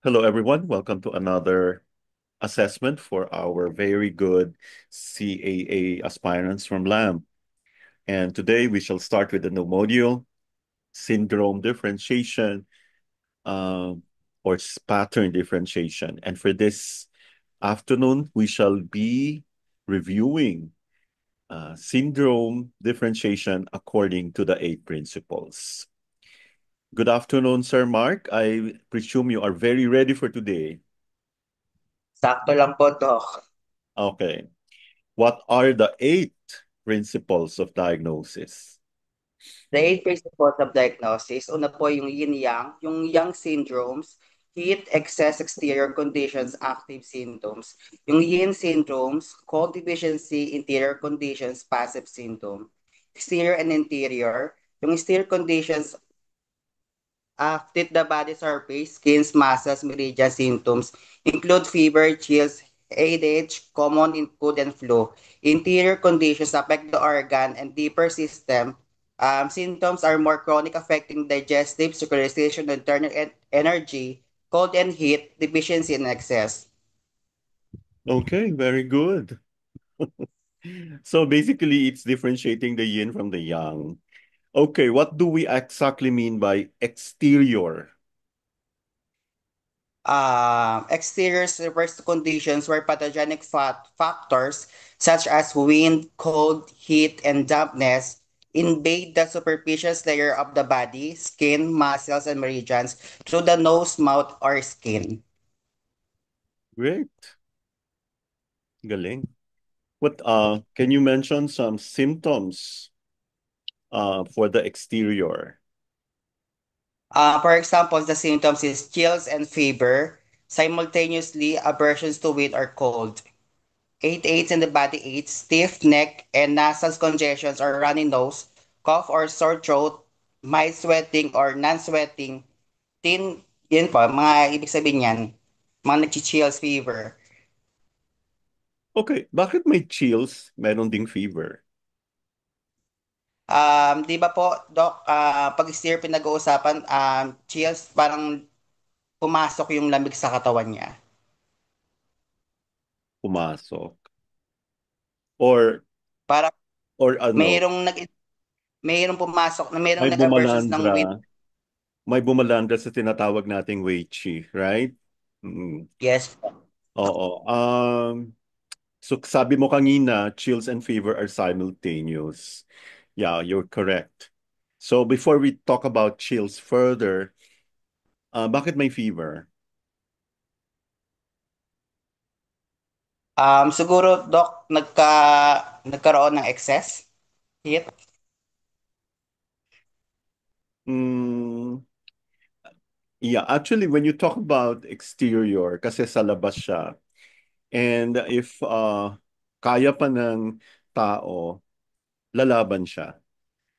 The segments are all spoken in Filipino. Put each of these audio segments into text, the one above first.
Hello, everyone. Welcome to another assessment for our very good CAA aspirants from LAM. And today we shall start with the new module, syndrome differentiation, um, or pattern differentiation. And for this afternoon, we shall be reviewing syndrome differentiation according to the eight principles. Good afternoon, Sir Mark. I presume you are very ready for today. Sakto lang po, Doc. Okay. What are the eight principles of diagnosis? The eight principles of diagnosis. Una po yung yin-yang, yung yang syndromes, heat, excess, exterior conditions, active symptoms. Yung yin syndromes, cold deficiency, interior conditions, passive symptom. Exterior and interior. Yung exterior conditions affect the body surface, skins, muscles, meridian symptoms, include fever, chills, ADH, common in cold and flu. Interior conditions affect the organ and deeper system. Symptoms are more chronic, affecting digestive, circulation, internal energy, cold and heat, deficiency and excess. Okay, very good. So basically, it's differentiating the yin from the yang. Okay, what do we exactly mean by exterior? Exteriors refers to conditions where pathogenic factors such as wind, cold, heat, and dampness invade the superficial layer of the body, skin, muscles, and meridians through the nose, mouth, or skin. Great. Galing. What can you mention some symptoms for the exterior? For example, the symptoms is chills and fever, simultaneously aversions to weight or cold. Eight aids in the body aches, stiff neck and nasal congestions or runny nose, cough or sore throat, mild sweating or non-sweating, yun po, mga ibig sabihin yan, mga nag-chills fever. Okay, bakit may chills? Meron ding fever. Di ba po, Doc, pag steer pinag-uusapan, chills, parang pumasok yung lamig sa katawan niya. Pumasok. Or Para or ano, mayroong nag mayroong pumasok na mayroong may nag-aversions ng wind. bumalandra. May bumalandra sa tinatawag nating Wei Chi, right? Mm. Yes. Oo. So sabi mo kanina, chills and fever are simultaneous. Yeah, you're correct. So before we talk about chills further, bakit may fever? Siguro, Doc, nagkaroon ng excess heat. Mm, yeah, actually, when you talk about exterior, kasi sa labas siya, and if kaya pa ng tao, lalaban siya.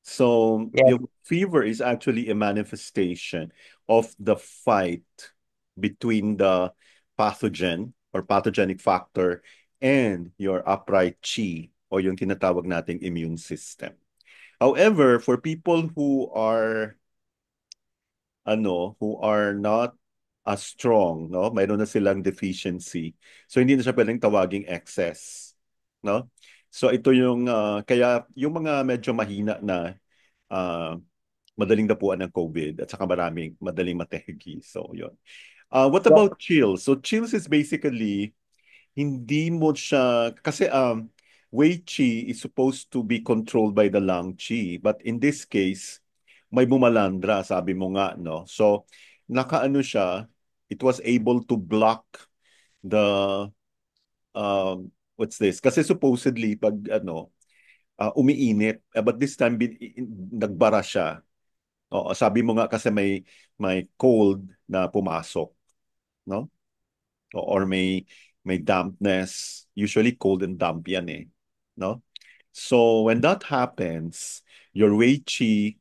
So Yes. yung fever is actually a manifestation of the fight between the pathogen or pathogenic factor and your upright chi or yung tinatawag nating immune system. However, for people who are not as strong, no? Mayroon na silang deficiency. So hindi na siya pwedeng tawaging excess, no? So ito yung kaya yung mga medyo mahina na uh, madaling dapuan ng COVID at saka maraming madaling mategi. So yun. What Doc, about chills? So chills is basically hindi mo siya kasi Wei Qi is supposed to be controlled by the Lang Qi, but in this case may bumalandra, sabi mo nga, no? So nakaano siya, it was able to block the what's this? Kasi supposedly pag umiinit, but this time nagbara siya. Oo, sabi mo nga kasi may cold na pumasok, no? Or may dampness. Usually cold and damp yan eh, no? So when that happens, your Wei Qi,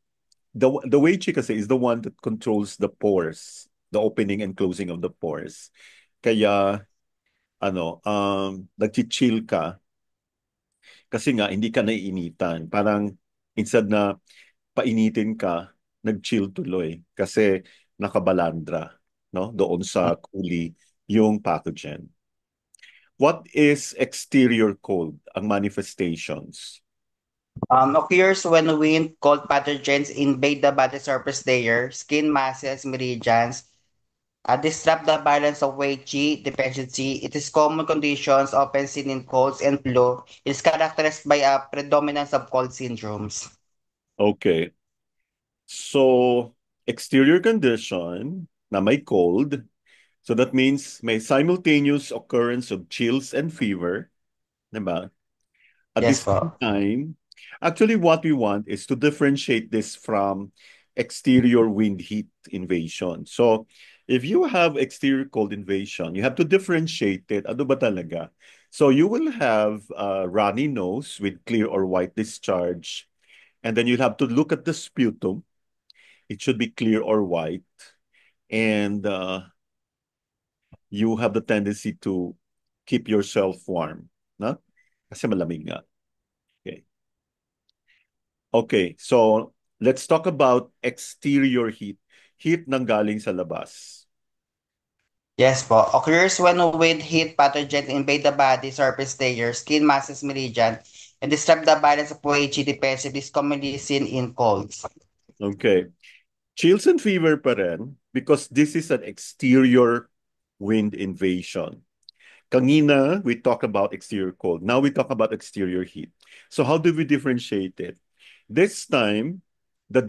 the Wei Qi kasi is the one that controls the pores, the opening and closing of the pores. Kaya nagchi-chill ka kasi nga hindi ka naiinitan. Parang instead na painitin ka, nag-chill tuloy kasi nakabalandra. no? Doon sa kuli yung pathogen. What is exterior cold? Ang manifestations. Occurs when wind, cold pathogens invade the body surface layer, skin masses, meridians, disrupt the balance of weight G deficiency. It is common conditions often seen in colds and flu. It is characterized by a predominance of cold syndromes. Okay. So, exterior condition na may cold. So that means may simultaneous occurrence of chills and fever, diba? At the Yes same po. time, actually what we want is to differentiate this from exterior wind heat invasion. So, if you have exterior cold invasion, you have to differentiate it. Ano ba talaga? So, you will have a runny nose with clear or white discharge. And then you'll have to look at the sputum. It should be clear or white. And you have the tendency to keep yourself warm. No? Kasi malamig nga. Okay. Okay, so let's talk about exterior heat. Heat nang galing sa labas. Yes po. Occurs when wind heat pathogens invade the body surface layer, skin masses, meridian, and disrupt the balance of OHG defensive is commonly seen in colds. Okay. Chills and fever pa rin because this is an exterior wind invasion. Kanina, we talk about exterior cold. Now we talk about exterior heat. So how do we differentiate it? This time, the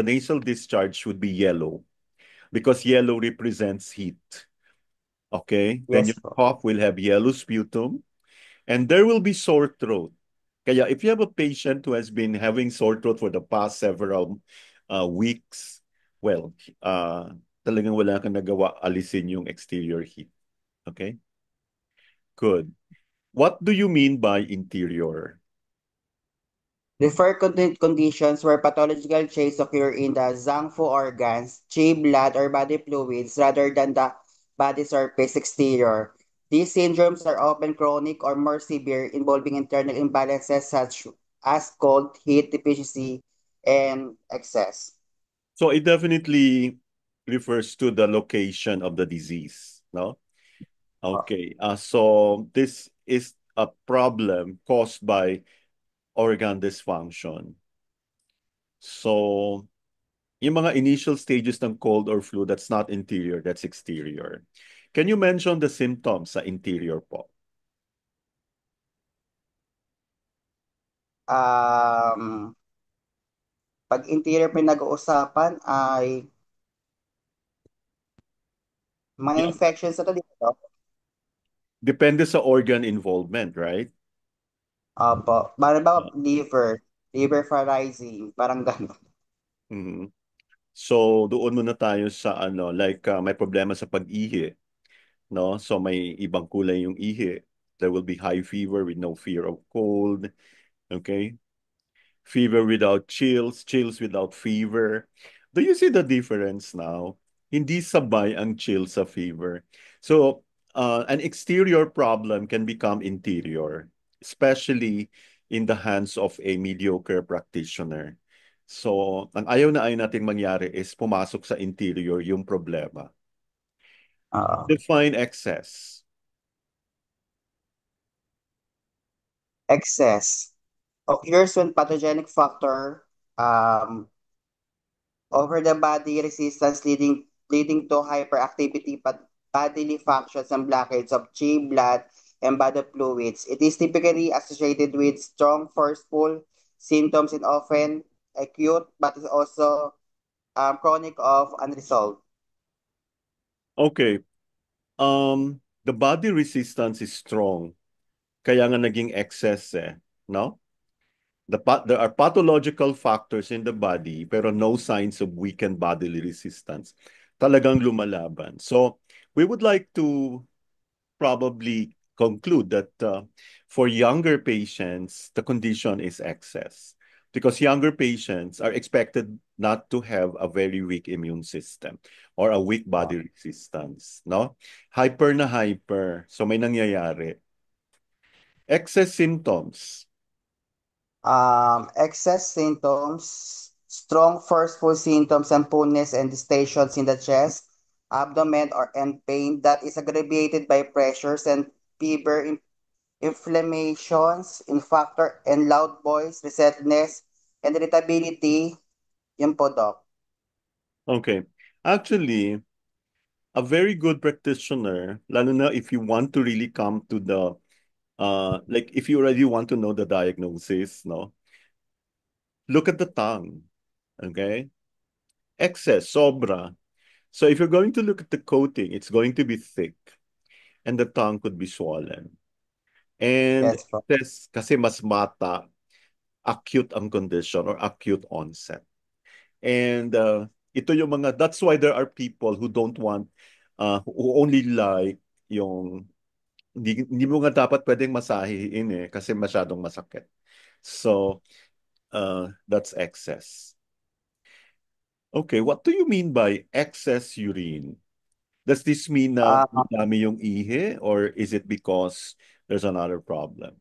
nasal discharge would be yellow because yellow represents heat. Okay? Then Yes your po. cough will have yellow sputum and there will be sore throat. Kaya if you have a patient who has been having sore throat for the past several weeks, well, talagang wala kang nagawa, alisin yung exterior heat. Okay? Good. What do you mean by interior? Refer conditions where pathological changes occur in the Zhangfu organs, chi, blood, or body fluids rather than the body surface exterior. These syndromes are often chronic or more severe, involving internal imbalances such as cold, heat deficiency, and excess. So it definitely refers to the location of the disease, no? Okay. So this is a problem caused by organ dysfunction. So yung mga initial stages ng cold or flu, that's not interior, that's exterior. Can you mention the symptoms sa interior po? Um, Pag interior pinag-uusapan ay mga Yeah. infections na to dito. Depende sa organ involvement, right? Opo. Para ba Yeah. liver paralyzing, parang gano'n. Mhm. So doon muna tayo sa ano, like may problema sa pag-ihi, no? So may ibang kulay yung ihi. There will be high fever with no fear of cold, okay? Fever without chills, chills without fever. Do you see the difference now? Hindi sabay ang chill sa fever. So, an exterior problem can become interior, especially in the hands of a mediocre practitioner. So, ang ayaw na ayaw nating mangyari is pumasok sa interior yung problema. Oo. Define excess. Excess occurs when pathogenic factor um, over the body resistance leading to hyperactivity bodily functions and blockage of chi, blood, and body fluids. It is typically associated with strong forceful symptoms and often acute but is also chronic of unresolved. Okay. The body resistance is strong. Kaya nga naging excess no? There are pathological factors in the body pero no signs of weakened bodily resistance. Talagang lumalaban. So, we would like to probably conclude that for younger patients, the condition is excess because younger patients are expected not to have a very weak immune system or a weak body resistance, no? Hyper na hyper. So may nangyayari. Excess symptoms. Excess symptoms, strong forceful symptoms and pullness and distensions in the chest, abdomen, or and pain that is aggravated by pressures and fever, inflammations, in factor, and loud voice, restlessness, and irritability. Yun po, Doc. Okay. Actually, a very good practitioner, lalo na if you want to really come to the like if you already want to know the diagnosis, no, look at the tongue. Okay, excess, sobra. So if you're going to look at the coating, it's going to be thick, and the tongue could be swollen. And Yes po. excess kasi mas mata, acute ang condition or acute onset. And ito yung mga, that's why there are people who don't want, who only like yung, hindi mo nga dapat pwedeng masahihin kasi masyadong masakit. So, that's excess. Okay, what do you mean by excess urine? Does this mean na Ah, madami yung ihi or is it because there's another problem?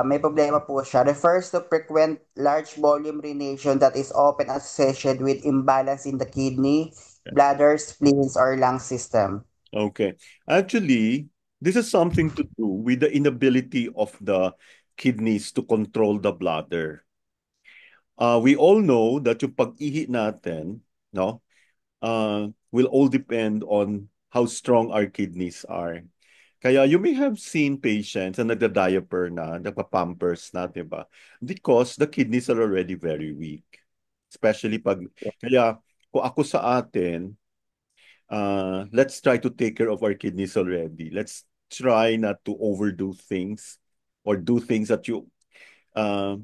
may problema po siya. Refers to frequent large volume urination that is often associated with imbalance in the kidney, bladder, spleens, or lung system. Okay. Actually, this is something to do with the inability of the kidneys to control the bladder. We all know that yung pag-ihi natin, no, will all depend on how strong our kidneys are. Kaya you may have seen patients na nagda-diaper na, nagpa-pampers na, di ba? Because the kidneys are already very weak. Especially pag, kaya kung ako sa atin, let's try to take care of our kidneys already. Let's try not to overdo things or do things uh,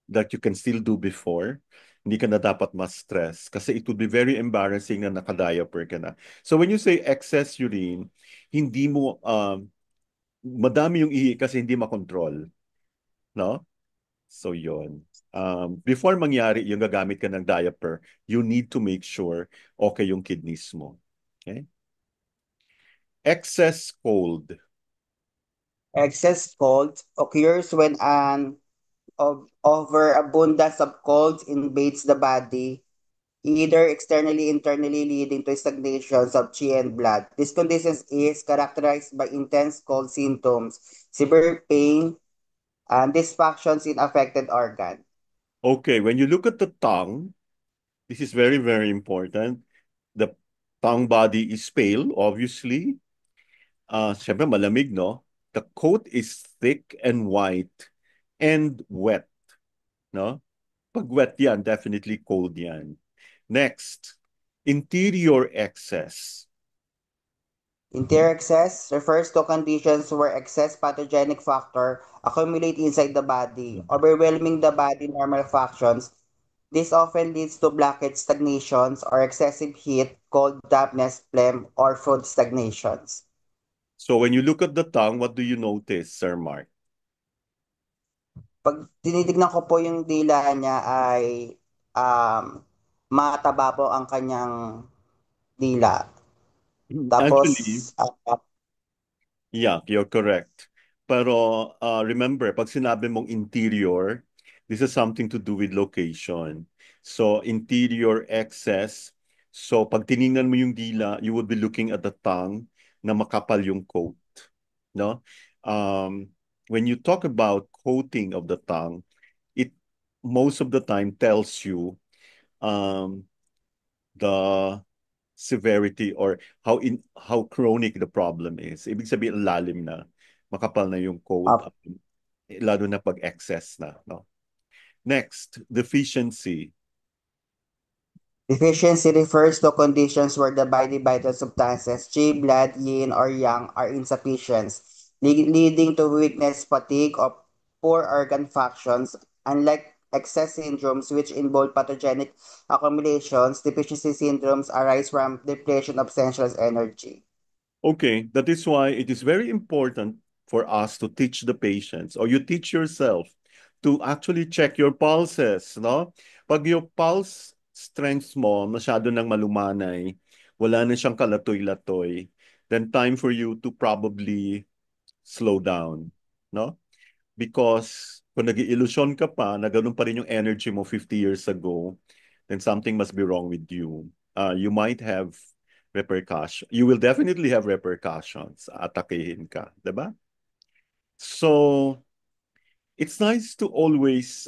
that you can still do before. Hindi ka na dapat ma-stress kasi it would be very embarrassing na naka-diaper ka na. So when you say excess urine, hindi mo, madami yung ihi kasi hindi makontrol. No? So yon. Before mangyari yung gagamit ka ng diaper, you need to make sure okay yung kidneys mo. Okay? Excess cold. Excess cold occurs when an overabundance of cold invades the body, either externally internally leading to stagnations of chi and blood. This condition is characterized by intense cold symptoms, severe pain, and dysfunctions in affected organ. Okay, when you look at the tongue, this is very, very important. The tongue body is pale, obviously. Siyempre malamig, no? The coat is thick and white and wet, no? Pag wet yan, definitely cold yan. Next, interior excess. Interior excess refers to conditions where excess pathogenic factor accumulate inside the body, overwhelming the body normal functions. This often leads to blockage stagnations or excessive heat, cold, dampness, phlegm, or food stagnations. So when you look at the tongue, what do you notice, Sir Mark? Pag tinitignan ko po yung dila niya ay um, mataba po ang kanyang dila. Tapos, Actually, yeah, you're correct. Pero remember, pag sinabi mong interior, this is something to do with location. So interior excess. So pag tiningnan mo yung dila, you would be looking at the tongue na makapal yung coat. No? Um, when you talk about coating of the tongue, it most of the time tells you um, the severity or how chronic the problem is. Ibig sabihin lalim na, makapal na yung coat, uh, lalo na pag excess na, no? Next, deficiency. deficiency refers to conditions where the body vital substances, G, blood, yin, or yang, are insufficient, leading to weakness, fatigue, or poor organ functions. Unlike excess syndromes, which involve pathogenic accumulations, deficiency syndromes arise from depletion of essential energy. Okay, that is why it is very important for us to teach the patients or you teach yourself to actually check your pulses, no? Pag yung pulse strength mo masyado nang malumanay, wala na siyang kalatoy-latoy, then time for you to probably slow down, no? Because kung nag-iilusyon ka pa na ganun pa rin yung energy mo 50 years ago, then something must be wrong with you. You might have repercussion. You will definitely have repercussions. Atakehin ka, 'di ba? So, it's nice to always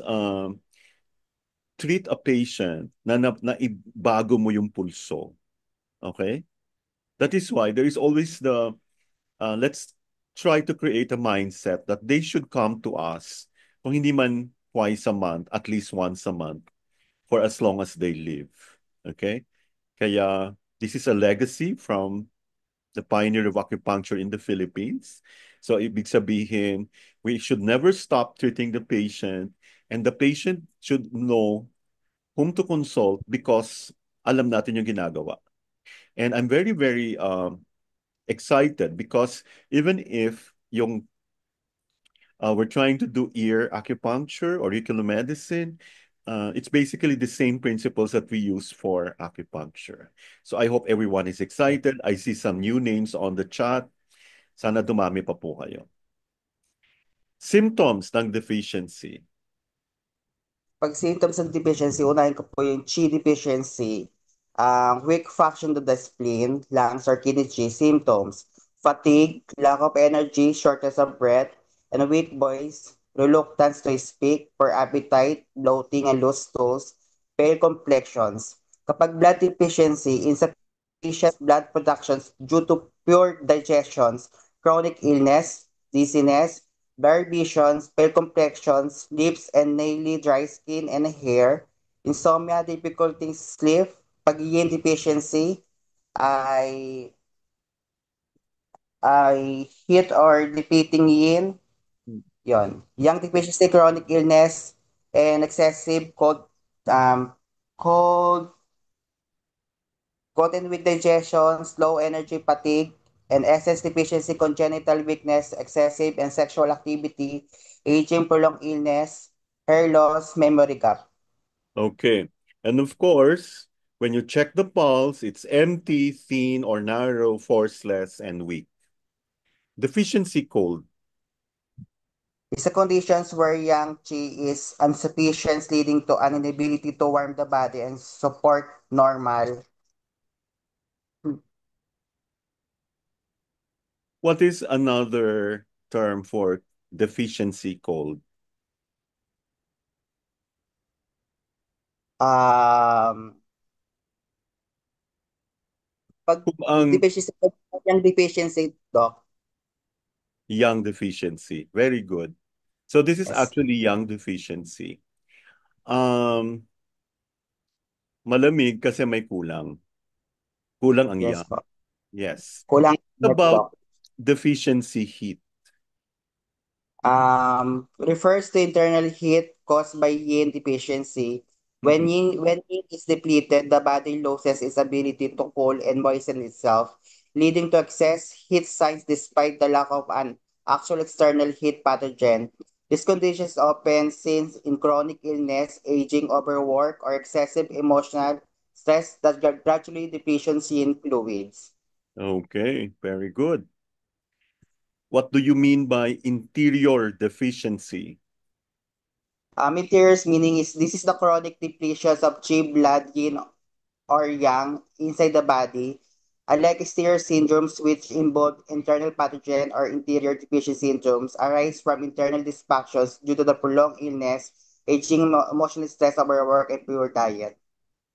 treat a patient na ibago mo yung pulso. Okay? That is why there is always let's try to create a mindset that they should come to us kung hindi man twice a month, at least once a month for as long as they live. Okay? Kaya this is a legacy from the pioneer of acupuncture in the Philippines. So ibig sabihin, we should never stop treating the patient and the patient should know whom to consult because alam natin yung ginagawa. And I'm very, very excited because even if we're trying to do ear acupuncture or auricular medicine, it's basically the same principles that we use for acupuncture. So I hope everyone is excited. I see some new names on the chat. Sana dumami pa po kayo. Symptoms ng deficiency. Pag symptoms ng deficiency, unahin ko po yung Qi deficiency, weak function of the spleen, lungs, or kidney Qi symptoms, fatigue, lack of energy, shortness of breath, and weak voice, reluctance to speak, poor appetite, bloating and loose stools, pale complexions. Kapag blood deficiency, insufficient blood productions due to poor digestions, chronic illness, dizziness, blurred visions, pale complexions, lips and naily dry skin and hair, insomnia, difficulty sleep, pag-yin deficiency, ay, ay heat or depleting yin, yon. Yang deficiency, chronic illness, and excessive um, cold, cold and weak digestion, slow energy fatigue, and SS deficiency, congenital weakness, excessive and sexual activity, aging, prolonged illness, hair loss, memory gap. Okay. And of course, when you check the pulse, it's empty, thin, or narrow, forceless, and weak. Deficiency cold. It's a conditions where yang qi is insufficient, leading to an inability to warm the body and support normal. What is another term for deficiency cold? Um, pag Kung ang deficiency, yang deficiency, doc, yang deficiency. Very good. So this is yes, actually yang deficiency. Um, Malamig kasi may kulang. Kulang ang yes yang. po. Yes. Kulang What net, about doc. deficiency heat? Refers to internal heat caused by yin deficiency. Mhm. When yin is depleted, the body loses its ability to cool and moisten itself, leading to excess heat signs despite the lack of an actual external heat pathogen. This condition is often seen in chronic illness, aging, overwork, or excessive emotional stress that gradually depletions yin fluids. Okay, very good. What do you mean by interior deficiency? Meteors meaning is this is the chronic depletions of chi blood, yin or yang inside the body, unlike exterior syndromes which involve internal pathogen or interior deficiency syndromes, arise from internal dysfunctions due to the prolonged illness, aging, emotional stress, overwork, and poor diet.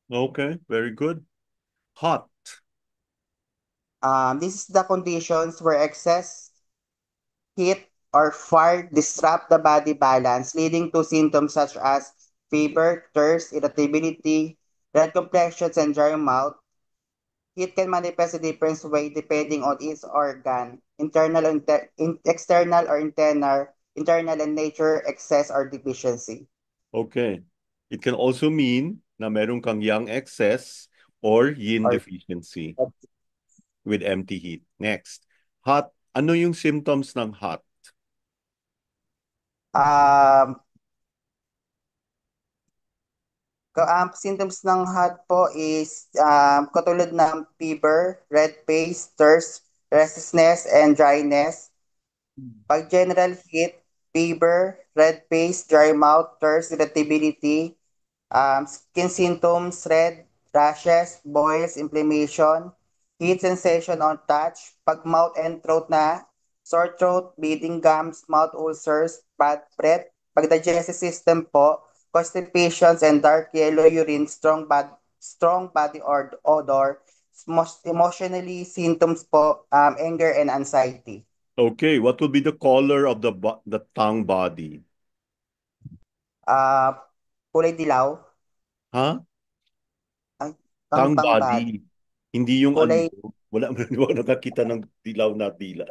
Okay, very good. Hot. This is the conditions where excess heat or fire disrupt the body balance, leading to symptoms such as fever, thirst, irritability, red complexions, and dry mouth. It can manifest a different way depending on its organ, internal, external or internal in nature, excess or deficiency. Okay. It can also mean na meron kang yang excess or yin Or deficiency with empty heat. Next. Hot. Ano yung symptoms ng hot? um, symptoms ng hot po is katulad ng fever, red face, thirst, restlessness, and dryness. Pag general heat, fever, red face, dry mouth, thirst, irritability, skin symptoms, red, rashes, boils, inflammation, heat sensation on touch, pag mouth and throat na, sore throat, bleeding gums, mouth ulcers, bad breath, pag digestive system po, constipations and dark yellow urine, strong body or odor, emotionally symptoms po, anger and anxiety. Okay, what will be the color of the tongue body? Ah, kulay dilaw, Ha? ay, Tongue tang bad, body. Hindi yung ano, kulay wala wala nakakita ng dilaw na dila.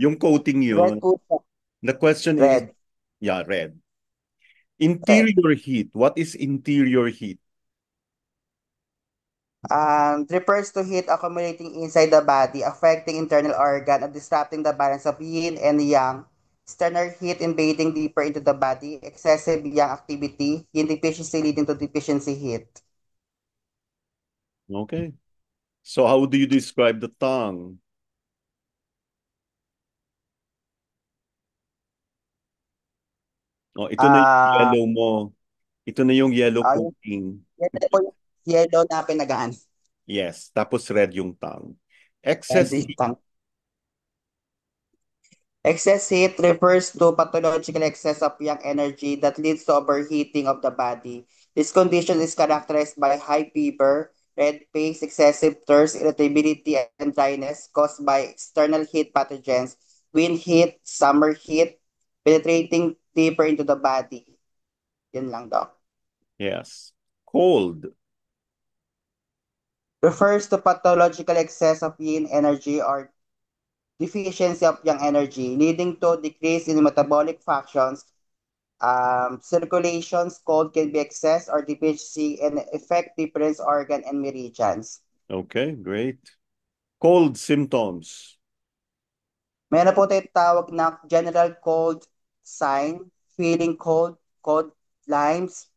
Yung coating red yun. po siya, The question is, red, yeah, red. red. Interior heat. What is interior heat? Refers to heat accumulating inside the body, affecting internal organ and disrupting the balance of yin and yang. External heat invading deeper into the body, excessive yang activity, yin deficiency leading to deficiency heat. Okay. So how do you describe the tongue? Oh, ito na yung Ah, yellow mo. Ito na yung yellow yung, coating. yan po yung yellow na pinagaan. Yes. Tapos red yung tongue. And Excess the heat. tongue. Excess heat refers to pathological excess of yang energy that leads to overheating of the body. This condition is characterized by high fever, red face, excessive thirst, irritability, and dryness caused by external heat pathogens, wind heat, summer heat, penetrating deeper into the body. Yun lang, Doc. Yes. Cold. Refers to pathological excess of yin energy or deficiency of yang energy, leading to decrease in metabolic functions. Circulations cold can be excess or deficiency and affect different organ and meridians. Okay, great. Cold symptoms. Meron po tayong tawag na general cold sign, feeling cold, cold limes,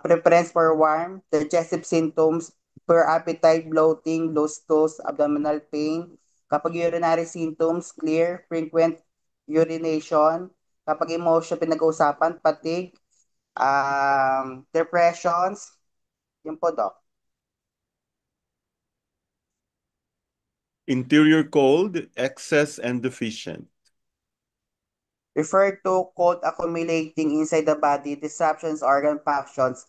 preference for warm, digestive symptoms, poor appetite, bloating, low stools, abdominal pain. Kapag urinary symptoms, clear, frequent urination. Kapag emotion pinag-uusapan, fatigue, depressions, yun po, Doc. Interior cold, excess and deficient. Refer to cold accumulating inside the body, disruptions, organ functions,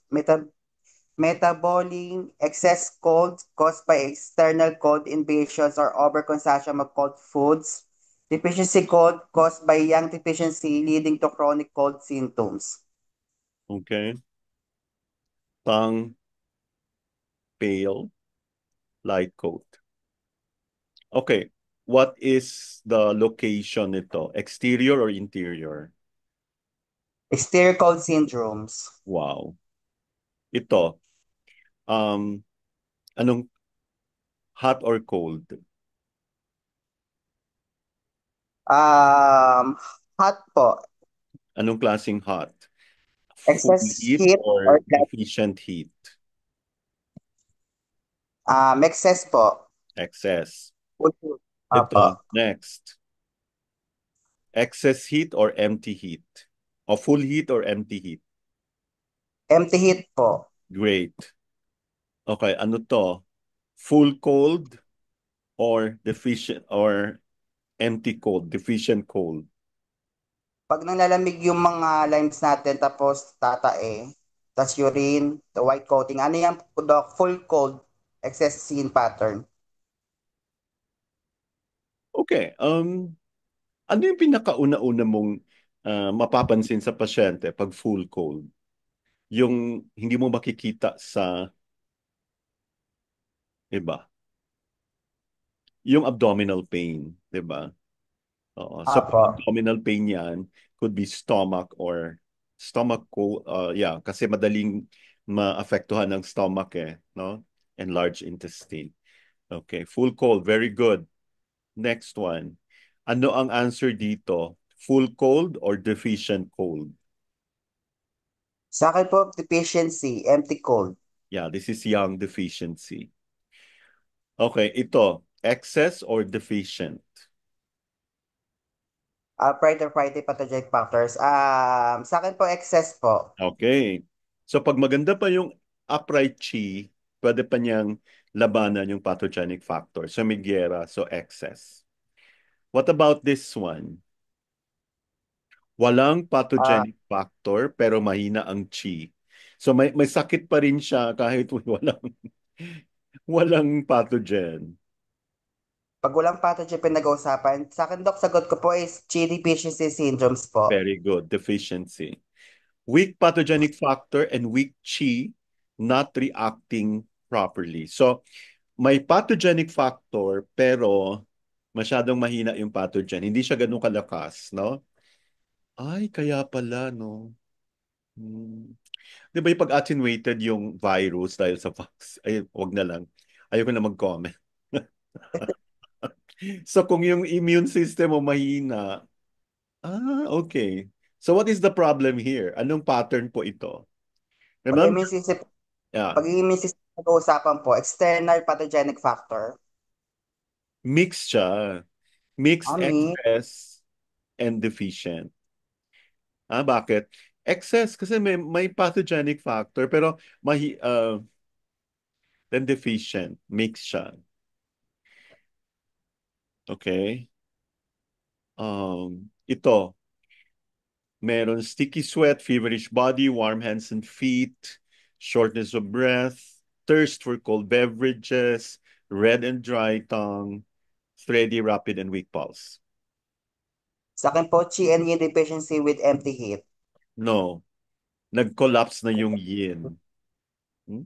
metabolic excess cold caused by external cold invasions or overconsumption of cold foods. Deficiency cold caused by yang deficiency leading to chronic cold symptoms. Okay. Tongue, pale, light coat. Okay. What is the location nito? Exterior or interior? Exterior cold syndromes. Wow. Ito, um, anong hot or cold? Um, Hot po. Anong klaseng hot? Full Excess heat heat or or deficient heat? excess po. Excess. Apo. Ito, next. Excess heat or empty heat? O full heat or empty heat? Empty heat po. Great. Okay, ano to? Full cold or deficient or empty cold, deficient cold? Pag nalalamig yung mga limes natin tapos tatae, tas urine, the white coating, ano yan, Doc? Full cold, excess scene pattern. Okay, ano yung pinakauna-una mong mapapansin sa pasyente pag full cold? Yung hindi mo makikita sa iba. Yung abdominal pain, di ba? Oo. So, pag Apo. abdominal pain yan, could be stomach or stomach cold. Yeah, kasi madaling maapektuhan ng stomach no? And large intestine. Okay, full cold, very good. Next one. Ano ang answer dito? Full cold or deficient cold? Sa akin po, deficiency, empty cold. Yeah, this is yang deficiency. Okay, ito. Excess or deficient? Pride pathogenic factors. Sa akin po, excess po. Okay. So pag maganda pa yung upright chi, pwede pa niyang labanan yung pathogenic factor. So may giyera, so excess. What about this one? Walang Ah, pathogenic factor pero mahina ang chi. So may sakit pa rin siya kahit walang pathogen. pag walang pathogen pinag-uusapan, sa akin, Dok, sagot ko po is G deficiency syndromes po. Very good. Deficiency. Weak pathogenic factor and weak chi not reacting properly. So may pathogenic factor pero masyadong mahina yung pathogen. Hindi siya ganun kalakas, no? Ay, kaya pala, no? Hmm. Di ba yung pag-attenuated yung virus dahil sa vax? Ay, wag na lang. Ayoko na mag-comment. So kung yung immune system mo mahina, okay. So what is the problem here? Anong pattern po ito? Pag Remember, immune system, yeah, pag immune system pinag-uusapan po, external pathogenic factor. mixed siya. Mixed Ami, excess and deficient. Bakit? Excess kasi may pathogenic factor pero then deficient. Mixed siya. Okay? Ito, meron sticky sweat, feverish body, warm hands and feet, shortness of breath, thirst for cold beverages, red and dry tongue, steady, rapid, and weak pulse. sa akin po, Chi and Yin deficiency with empty heat. No, nag-collapse na yung yin. Hmm?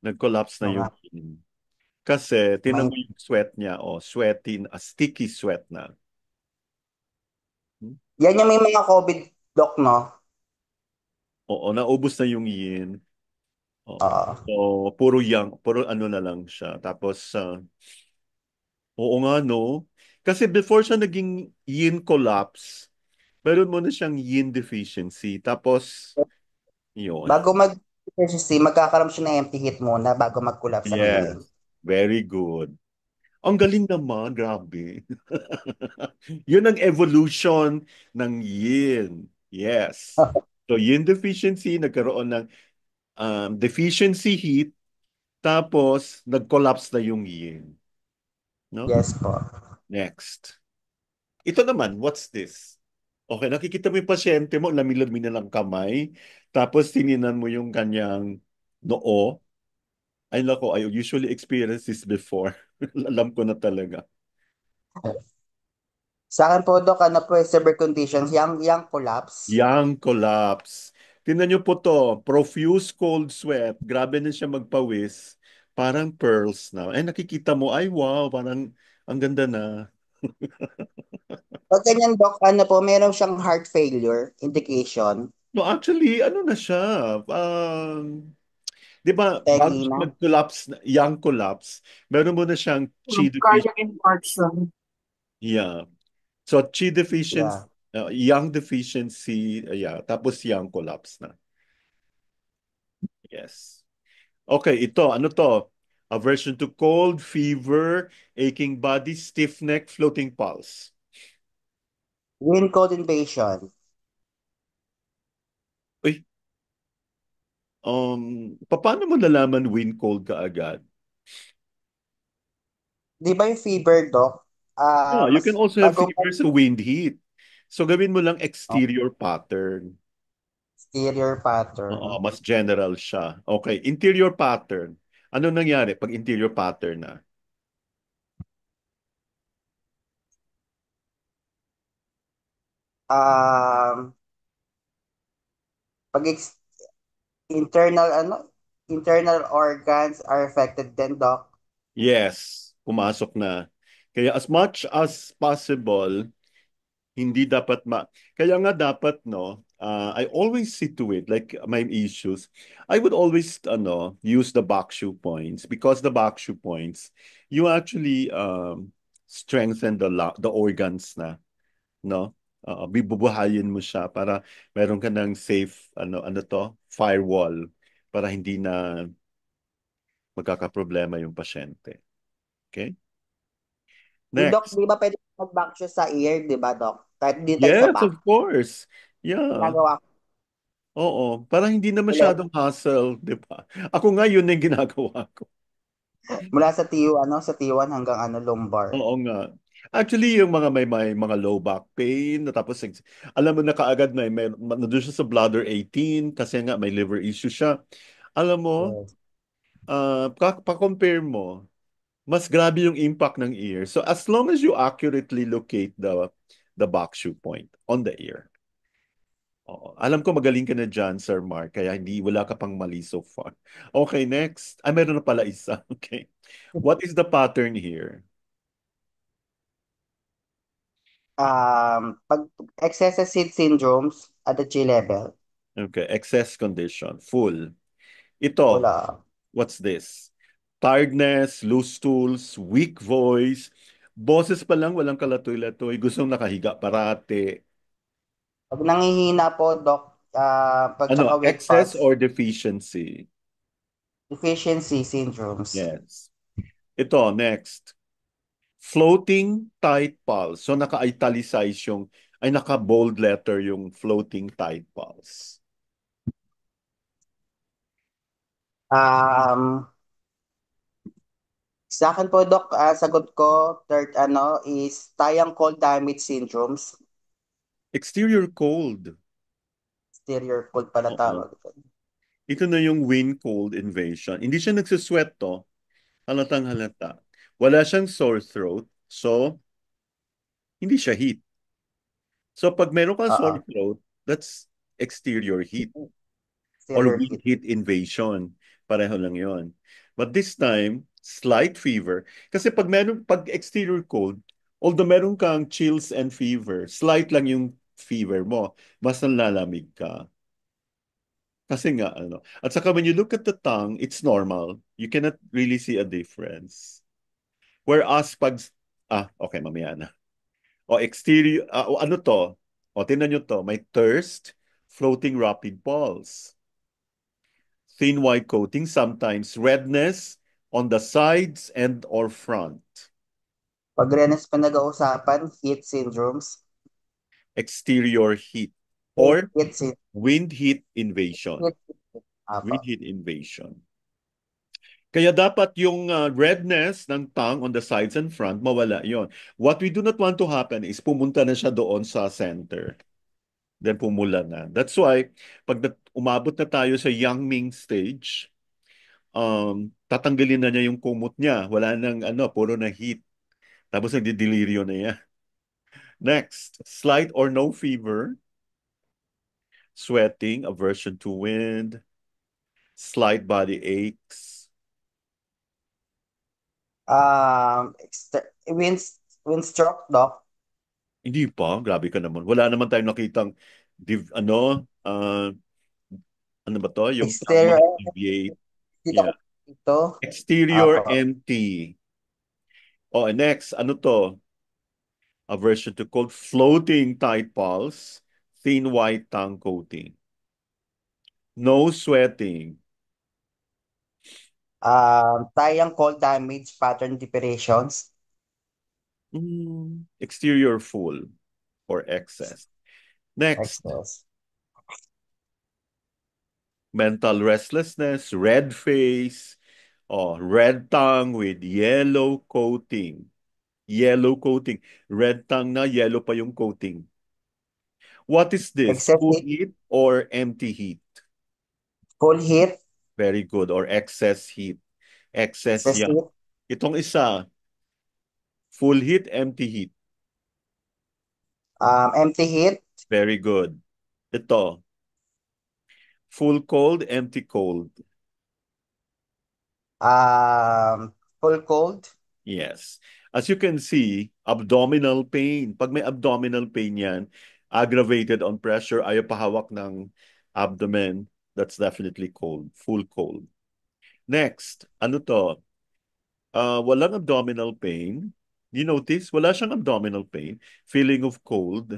Nag-collapse na yung Mga, yin. Kasi, tinan may, mo yung sweat niya, sweaty, sticky sweat na. Hmm? yan yung may mga COVID, Doc, no? Oo, naubos na yung yin. Oo. Oo. So, puro ano na lang siya. Tapos, oo nga, no? Kasi before siya naging yin collapse, meron mo na siyang yin deficiency. Tapos, yun. Bago mag-deficiency, magkakaroon siya ng empty heat muna bago mag-collapse ang Yin. Yes. Very good. Ang galing naman, grabe. Yun ang evolution ng yin. Yes. So, yin deficiency, nagkaroon ng deficiency heat, tapos nag-collapse na yung yin. No? Yes po. Next. Ito naman, what's this? Okay, nakikita mo yung pasyente mo, lamig-lamig na lang kamay, tapos tininan mo yung kanyang noo. Ay, nako, I usually experience this before. Alam ko na talaga. Sa akin po, Doc, ano po, severe conditions, yang collapse. Yang collapse. Tingnan niyo po to, profuse cold sweat. Grabe na siya magpawis. Parang pearls na. Eh, nakikita mo, ay wow, parang ang ganda na. Pag ganyan, Doc, ano po, meron siyang heart failure indication. No, actually, ano na siya? Um, di ba, bago Pegi siya na. mag-collapse, yang collapse, meron mo na siyang chi deficiency. Cardiac infarction. Yeah. So, chi deficiency, Yeah. yang deficiency, yeah. Tapos yang collapse na. Yes. Okay, ito, ano to? Aversion to cold, fever, aching body, stiff neck, floating pulse. Wind cold invasion. Uy, paano mo nalaman wind cold ka agad? Di ba yung fever, Doc? Yeah, you can Mas also have bago fever sa wind heat. So gawin mo lang mag exterior pattern. exterior Oo, pattern. mas general siya. Okay, interior pattern. Ano nangyari pag interior pattern na? Um, pag internal, internal organs are affected then, Doc. Yes, pumasok na. Kaya as much as possible, hindi dapat Kaya nga dapat, no, I always see to it, like my issues, I would always, use the back shoe points because the back shoe points, you actually strengthen the organs na, no? Bibubuhayin mo siya para meron ka ng safe, ano to, firewall para hindi na magkakaproblema yung pasyente. Okay? Eh, Doc, Next. di ba pwede mag-back siya sa ear, di ba, Doc? Kahit di tayo sa Yes, back. of course. Yeah. Ginagawa ko. Oo, parang hindi na Mula, masyadong hassle, di ba? Ako nga yun yung ginagawa ko. mula sa sa T1 hanggang lumbar. Oo nga. Actually, yung may mga low back pain, na tapos alam mo na kaagad may nandun siya sa bladder 18 kasi nga may liver issue siya. Alam mo, Yes. pa-compare mo, mas grabe yung impact ng ear. So as long as you accurately locate the back shoe point on the ear. Oo. Alam ko magaling ka na dyan, Sir Mark, kaya hindi wala ka pang mali so far. Okay, next. Ah, meron na pala isa. Okay. What is the pattern here? Pag excessive syndromes at the G level, Okay, excess condition, full. Ito, wala. what's this? Tiredness, loose stools, weak voice, boses pa lang walang kalatoy-latoy, gustong nakahiga parate. Pag nangihina po, Doc, Ano, pagkaka-weight excess pass, or deficiency? deficiency syndromes. Yes. Ito, next. Floating tight pulse. So naka-italicize naka-bold letter yung floating tight pulse. Um, sa akin po, Doc, sagot ko, third is tayang cold damage syndromes. Exterior cold. Exterior cold pala Oo. tawag. Ito na yung wind cold invasion. Hindi siya nagsusweat to. Halatang halata. Wala siyang sore throat. So, hindi siya heat. So, pag meron kang Oo. sore throat, that's exterior heat or Exterior wind heat. heat invasion. Pareho lang yon. But this time, slight fever. Kasi pag exterior cold, although meron kang chills and fever, slight lang yung fever mo. Mas nanlalamig ka. Kasi nga, ano. At saka when you look at the tongue, it's normal. You cannot really see a difference. Whereas okay, mamaya na. O exterior, o ano to? O tingnan nyo to, may thirst, floating rapid pulse, thin white coating, sometimes redness on the sides and or front, Pag renes pa nag-uusapan, heat syndromes. exterior heat, Heat, or heat, syn- wind heat invasion. heat, apa. Wind heat invasion. Kaya dapat yung redness ng tongue on the sides and front, mawala yon. What we do not want to happen is pumunta na siya doon sa center. Then pumula na. That's why, pag umabot na tayo sa Yang stage, tatanggalin na niya yung kumot niya. Wala nang puro na heat. Tapos nagdidelirio na yan. Next, slight or no fever, sweating, aversion to wind, slight body aches. Windstroke, Doc. Hindi pa, grabe ka naman. Wala naman tayong nakitang uh, ano ba to? Yung tongue mo Exterior, deviate. dito ko Yeah. dito. Exterior Apa. empty. Oh, and next, ano to? Aversion to cold, floating tight pulse, thin white tongue coating. No sweating. Tayang cold damage pattern depressions. Exterior full or excess. Next, Excess. mental restlessness, red face, red tongue with yellow coating. Yellow coating. Red tongue na, yellow pa yung coating. What is this? Excess Full heat, heat or empty heat? full heat, Very good. Or excess heat. Excess excess yan. heat, Itong isa, full heat, empty heat. empty heat, Very good. Ito, full cold, empty cold. full cold, Yes. As you can see, abdominal pain. Pag may abdominal pain yan, aggravated on pressure, ayaw pahawak ng abdomen, that's definitely cold. Full cold. Next, ano to? Walang abdominal pain. You notice? Wala siyang abdominal pain. Feeling of cold.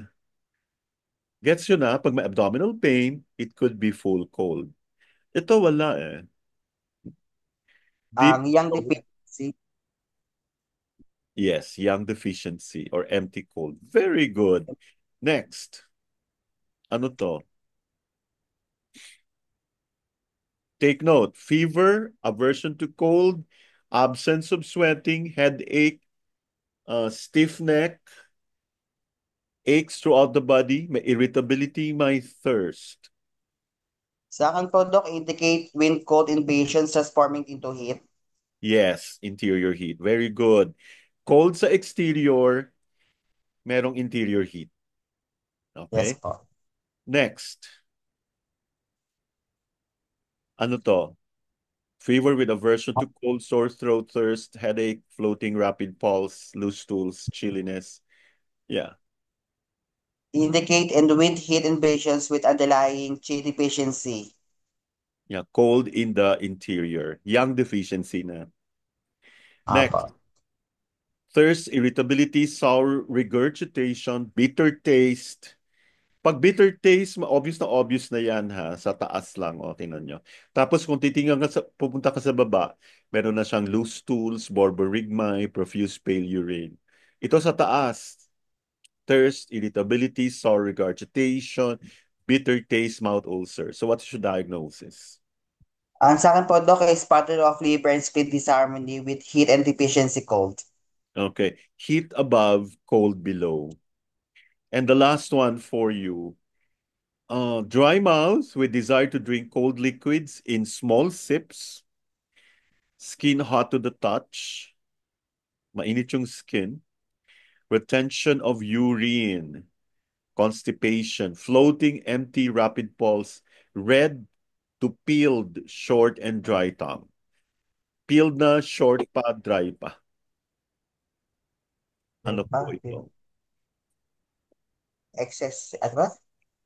Gets yun na? Pag may abdominal pain, it could be full cold. Ito wala eh. Deep yang cold. deficiency, Yes, yang deficiency or empty cold. Very good. Next, ano to? Take note, fever, aversion to cold, absence of sweating, headache, stiff neck, aches throughout the body, may irritability, may thirst. Sa akin po, Doc, indicate when cold in patients transforming into heat. Yes, interior heat. Very good. Cold sa exterior, merong interior heat. Yes Okay? po. Next, ano to? Fever with aversion to cold, sore throat, thirst, headache, floating, rapid pulse, loose stools, chilliness. Yeah. Indicate and with heat in patients with underlying chi deficiency. Yeah. Cold in the interior. Yang deficiency na. Apo. Next, thirst, irritability, sour regurgitation, bitter taste. Pag bitter taste, obvious na yan ha. Sa taas lang, o, tingnan nyo. Tapos kung titingnan ka pupunta ka sa baba, meron na siyang loose stools, borborygmi, profuse pale urine. Ito sa taas, thirst, irritability, sour regurgitation, bitter taste, mouth ulcer. So what's your diagnosis? Ang sa akin po, Doc, is pattern of liver and spleen disharmony with heat and deficiency cold. Okay. Heat above, cold below. And the last one for you. Dry mouth with desire to drink cold liquids in small sips, skin hot to the touch, mainit yung skin, retention of urine, constipation, floating empty rapid pulse, red to peeled, short and dry tongue. Peeled na, short pa, dry pa. Right Ano pa? po ito? Excess, ano ba?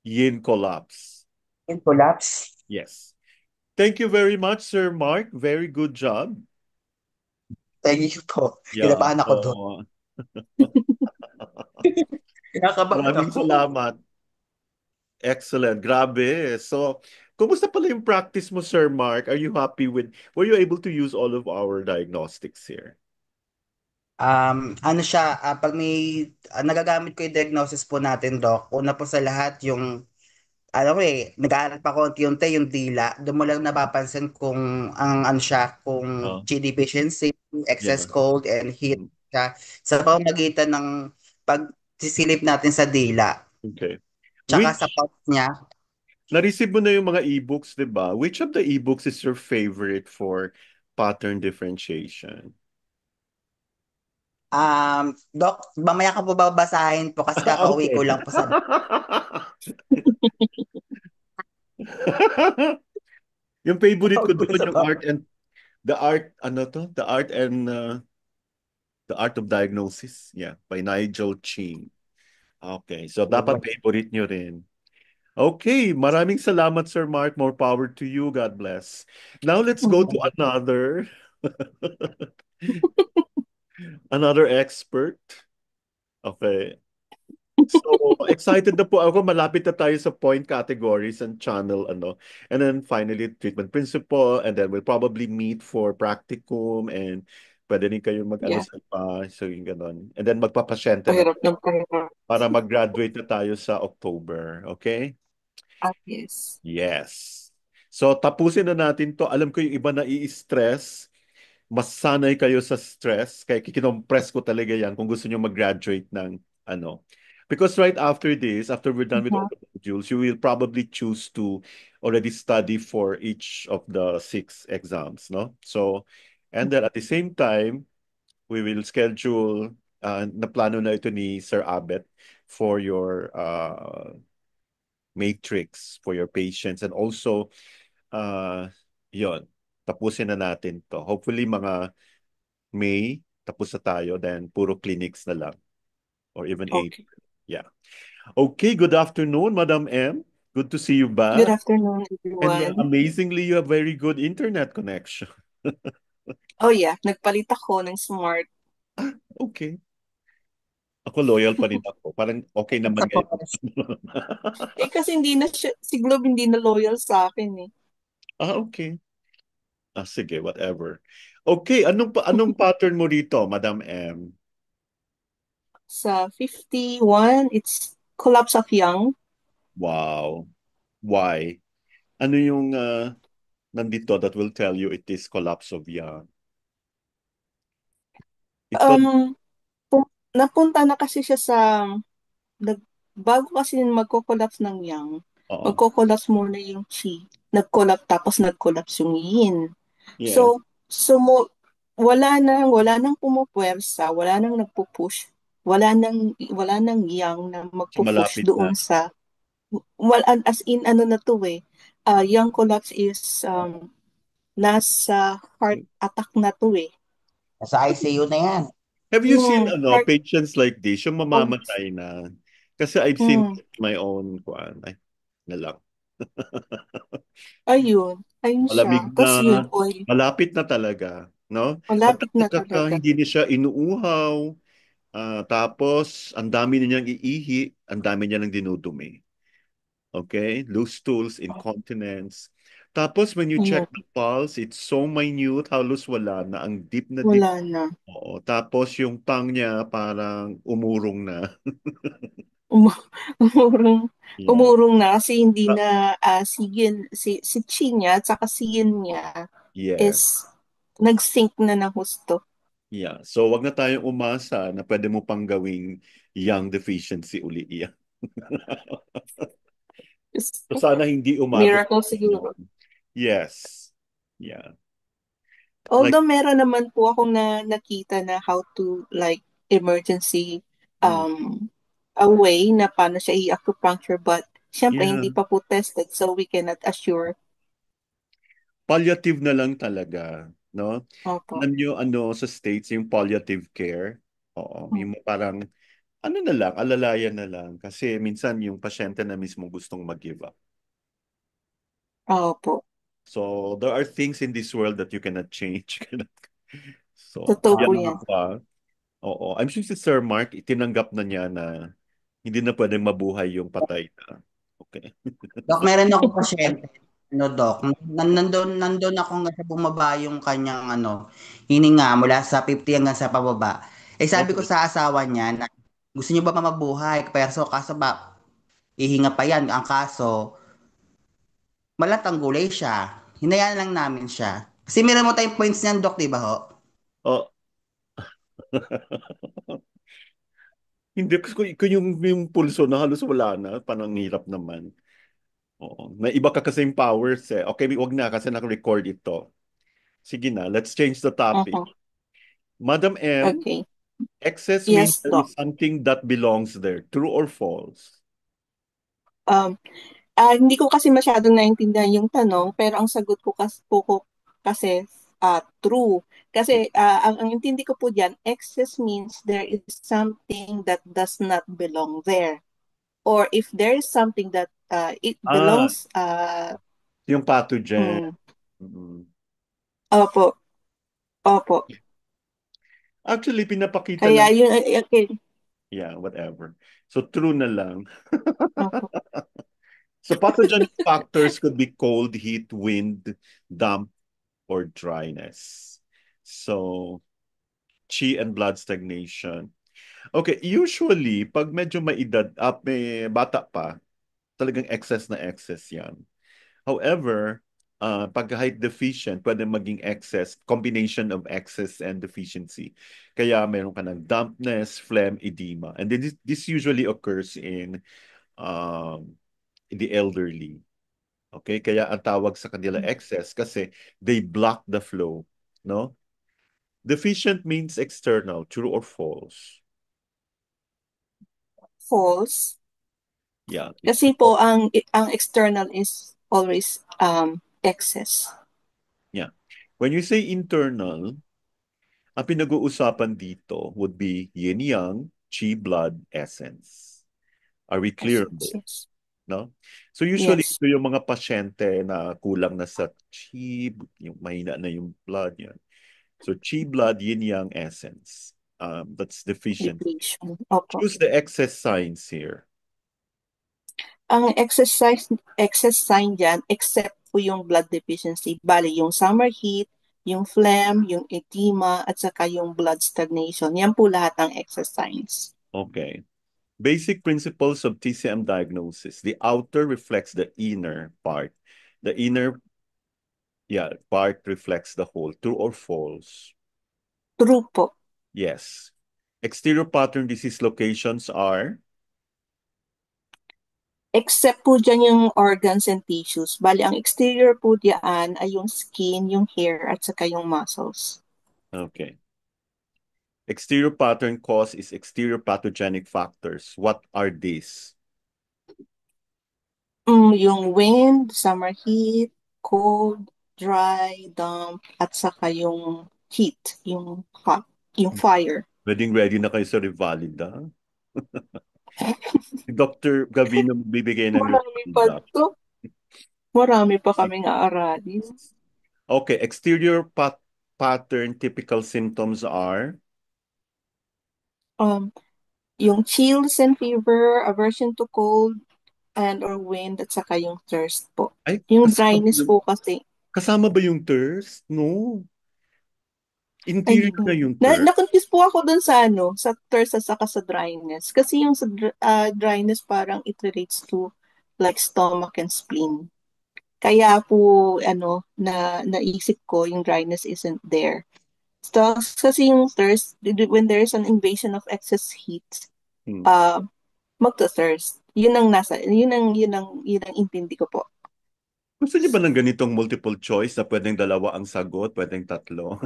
Yin collapse. In collapse. Yes. Thank you very much, Sir Mark. Very good job. Thank you po. Yeah. Kinabahan ako doon. So, Kinakabahan maraming ako. salamat. Excellent. Grabe. So, kumusta pala yung practice mo, Sir Mark? Are you happy with, were you able to use all of our diagnostics here? Ano siya, pag may nagagamit ko yung diagnosis po natin, Doc, una po sa lahat yung, ano ko nag-aaral pa konti-unti yung dila. Doon mo lang napapansin kung ang ano siya, kung Oh, chi deficiency, excess yeah. cold, and heat Mm, siya. Sa pamamagitan ng pagsisilip natin sa dila. okay. Tsaka sa Which, pulse niya, na-receive mo na yung mga e-books, di ba? Which of the e-books is your favorite for pattern differentiation? Doc, mamaya ka po babasahin po kasi kakauwi ko Okay. lang po sa Yung favorite ko kakauwi ko doon, sa yung bahay. art and the art, ano to? The art and the art of diagnosis. Yeah, by Nigel Ching. Okay, so dapat favorite nyo rin. Okay, maraming salamat, Sir Mark. More power to you. God bless. Now let's go to another another expert. Okay. So, excited na po ako. Malapit na tayo sa point categories and channel, ano. And then finally, treatment principle. And then we'll probably meet for practicum and pwede rin kayong mag-ano Yeah, sa iba. So, yung ganon. And then magpapasyente na pahirap ng pahirap. para mag-graduate na tayo sa October. Okay? Ah, yes. Yes. So, tapusin na natin to. Alam ko yung iba na i-stress. Mas sanay kayo sa stress. Kaya kinompress ko talaga yan kung gusto nyo mag-graduate ng ano. Because right after this, after we're done with all Mhm. the modules, you will probably choose to already study for each of the 6 exams, no? So, and then at the same time, we will schedule, na plano na ito ni Sir Abet for your matrix, for your patients, and also, uh, yon tapusin na natin to. Hopefully, mga May, tapos na tayo, then puro clinics na lang. Or even Okay. April. Yeah. Okay, good afternoon, Madam M. Good to see you Good back. afternoon, And everyone. amazingly, you have very good internet connection. Oh yeah, nagpalit ako ng smart. Okay. Ako loyal pa rin ako. Parang okay naman ngayon. Eh kasi hindi na siya, si Globe hindi na loyal sa akin eh. Okay. Sige, whatever. Okay, anong pattern mo rito, Madam M? Sa 51, it's collapse of young. Wow. Why? Ano yung nandito that will tell you it is collapse of yang. Ito, Um, napunta na kasi siya sa, bago kasi magko-collapse ng yang, oo. magko-collapse muna yung chi. Nag-collapse, tapos nag-collapse yung yin. So, Yes. sumo, wala nang pumupwersa, wala nang nagpo-push, wala nang yang na So magpo-push malapit na. doon sa, as in ano na to eh, yang collapse is nasa heart attack na to eh. Sa ICU na yan. Have you seen Heart, patients like this, yung mamamatay na? Kasi I've seen mm, my own kuan. Ay, na lang. ayun siya. Malamig na, Tapos yun, oil, malapit na talaga, no? malapit na Pagkataka ka, talaga. hindi niya siya inuuhaw, tapos ang dami na niyang iihi, ang dami niya nang dinudumi. Okay? Loose stools, incontinence. Tapos when you check Ayun, the pulse, it's so minute, halos wala na, ang deep na deep. wala na. Oo. Tapos yung tongue niya parang umurong na. Um, umurong, Yeah. umurong na kasi hindi na si chi niya at saka si yin niya is Yes. nag-sync na ng husto. Yeah. So wag na tayong umasa na pwede mo pang gawing yang deficiency uli yan. Is- So sana hindi umabot Miracle sa siguro. ganun. Yes. Yeah. Like, Although meron naman po akong nakita na how to like emergency mm, um a way na paano siya i-acupuncture but syempre yeah. hindi pa po tested so we cannot assure. Palliative na lang talaga, no? Opo. Alam nyo, sa States, yung palliative care, oo, Hmm. yung parang, ano na lang, alalayan na lang. Kasi minsan yung pasyente na mismo gustong mag-give up. Opo. So, there are things in this world that you cannot change. So, Totoo po yan yan. pa. Oo. I'm sure si Sir Mark, itinanggap na niya na hindi na pwedeng mabuhay yung patay na. Okay. Dok, meron ako pasyente, ano, Dok, nandun ako nga sa bumaba yung kanyang, hininga mula sa 50 hanggang sa pababa. Eh, sabi ko Okay. sa asawa niya na, gusto niyo ba mabuhay? Pero kaso ba, ihinga pa yan. Ang kaso, malatang gulay siya. Hinayaan lang namin siya. Kasi meron mo tayong points niyan, Dok, di ba ho? Oh. Hindi, kasi kung yung pulso na halos wala na, parang hirap naman. Oo. May iba ka kasing powers eh. Okay, wag na kasi naka-record ito. Sige na, let's change the topic. Opo. Madam M, Okay. excess means Yes, there Doc. is something that belongs there. True or false? Um, hindi ko kasi masyadong naintindihan yung tanong, pero ang sagot ko kasi true. Kasi ang intindi ko po diyan, excess means there is something that does not belong there. Or if there is something that it Ah, belongs, yung pathogen. mm, Mm. opo, opo. Actually, pinapakita Kaya lang. yun, okay, Yeah, whatever. So, true na lang. opo. So, pathogenic factors could be cold, heat, wind, damp, or dryness. So, chi and blood stagnation. Okay, usually, pag medyo may edad, may bata pa, talagang excess na excess yan. However, pag height deficient, pwede maging excess, combination of excess and deficiency. Kaya meron ka ng dampness, phlegm, edema. And then this usually occurs um, in the elderly. Okay? Kaya ang tawag sa kanila excess kasi they block the flow. No? Deficient means external, true or false? False. Yeah, it's Kasi po false. ang external is always excess. Yeah. When you say internal, ang pinag-uusapan dito would be yin-yang, chi, blood, essence. Are we clear on Essence, this? yes. No? So usually, Yes. ito yung mga pasyente na kulang na sa chi, yung mahina na yung blood yan. So chi, blood, yin-yang, essence. That's deficient. Depletion. Opo. Choose the excess signs here. Ang excess sign dyan, except po yung blood deficiency, bali yung summer heat, yung phlegm, yung edema, at saka yung blood stagnation. Yan po lahat ng excess signs. Okay. Basic principles of TCM diagnosis. The outer reflects the inner part. The inner Yeah, part reflects the whole. True or false? True po. Yes. Exterior pattern disease locations are? Except po dyan yung organs and tissues. Bali, ang exterior po diyan ay yung skin, yung hair, at saka yung muscles. Okay. Exterior pattern cause is exterior pathogenic factors. What are these? Yung wind, summer heat, cold, dry, damp, at saka yung heat, yung hot, yung fire. Ready na kayo sa Rivalida? Si Dr. Gavino magbibigay ng Marami pa Rivalida. to. Marami pa kaming aaralin. Okay, pattern typical symptoms are? Um, yung chills and fever, aversion to cold and or wind, at saka yung thirst po. Ay, Yung dryness po kasi, kasama ba yung thirst? No. ay, Interior na no. yung thirst. Na-confuse po ako dun sa sa thirst at saka sa dryness. Kasi yung sa dryness parang it relates to like stomach and spleen. Kaya po, naisip ko yung dryness isn't there. So, kasi yung thirst, when there is an invasion of excess heat, Hmm. magto-thirst. Yun ang intindi ko po. Gusto niyo ba ng ganitong multiple choice na pwedeng dalawa ang sagot, pwedeng tatlo?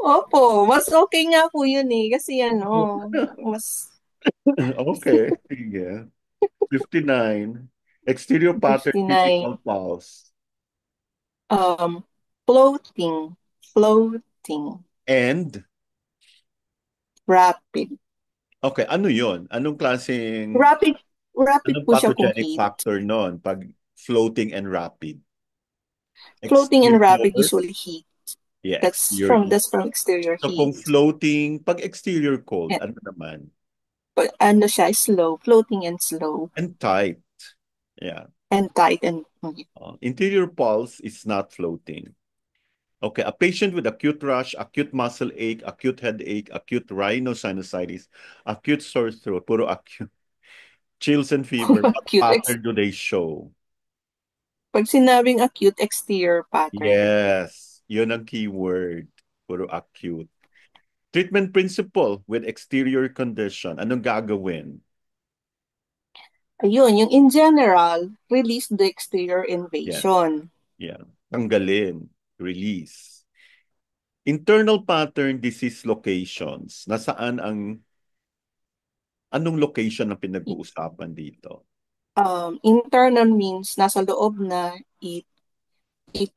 Opo, mas okay nga po yun eh. Kasi mas Okay, sige. 59. Exterior pattern, 59. typical pulse. Um, floating, floating, And, rapid. okay, ano yon? Rapid, rapid Anong po siya kung pathogenic heat. factor nun pag floating and rapid? Floating and rapid, Exterior? usually heat. Yeah, That's exterior from heat. that's from exterior So heat. kung floating, pag exterior cold, And, ano naman? ano siya, slow, floating and slow, And tight. Yeah. and tight and Interior pulse is not floating. Okay, a patient with acute rash, acute muscle ache, acute headache, acute rhinosinusitis, acute sore throat, puro acute, chills and fever, what acute. pattern do they show? Pag sinabing acute exterior pattern, Yes, yun ang keyword. Puro acute. Treatment principle with exterior condition. Anong gagawin? ayun, yung in general, release the exterior Yes. invasion. Yeah. Tanggalin. Release. Internal pattern disease locations. Anong location ang pinag-uusapan dito? Internal means nasa loob na it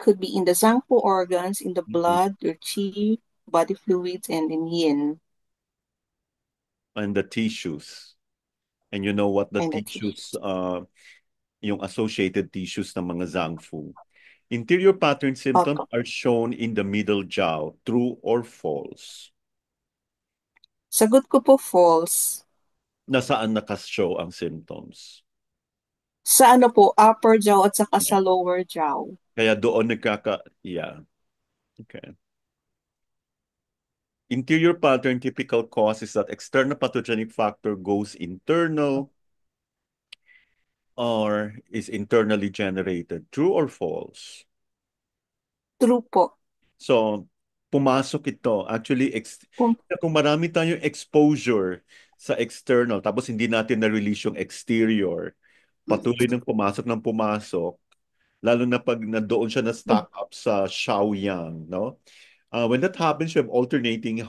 could be in the Zangpo organs, in the Mhm. blood, your chi, body fluids, and in yin, And the tissues. And you know what the and the tissues, tissues. yung associated tissues ng mga Zangfu. Interior pattern symptoms Opo. are shown in the middle jaw. True or false? Sagot ko po false. Nasaan nakashow ang symptoms? Sa po, upper jaw at saka sa Yeah. lower jaw. Kaya doon yeah. Okay. Interior pattern typical cause is that external pathogenic factor goes internal or is internally generated. True or false? True po. So, pumasok ito. Actually, Kung, kung marami tayong exposure sa external, tapos hindi natin na-release yung exterior, patuloy ng pumasok, lalo na pag nandoon siya na stack up sa Shaoyang, no? When that happens, you have alternating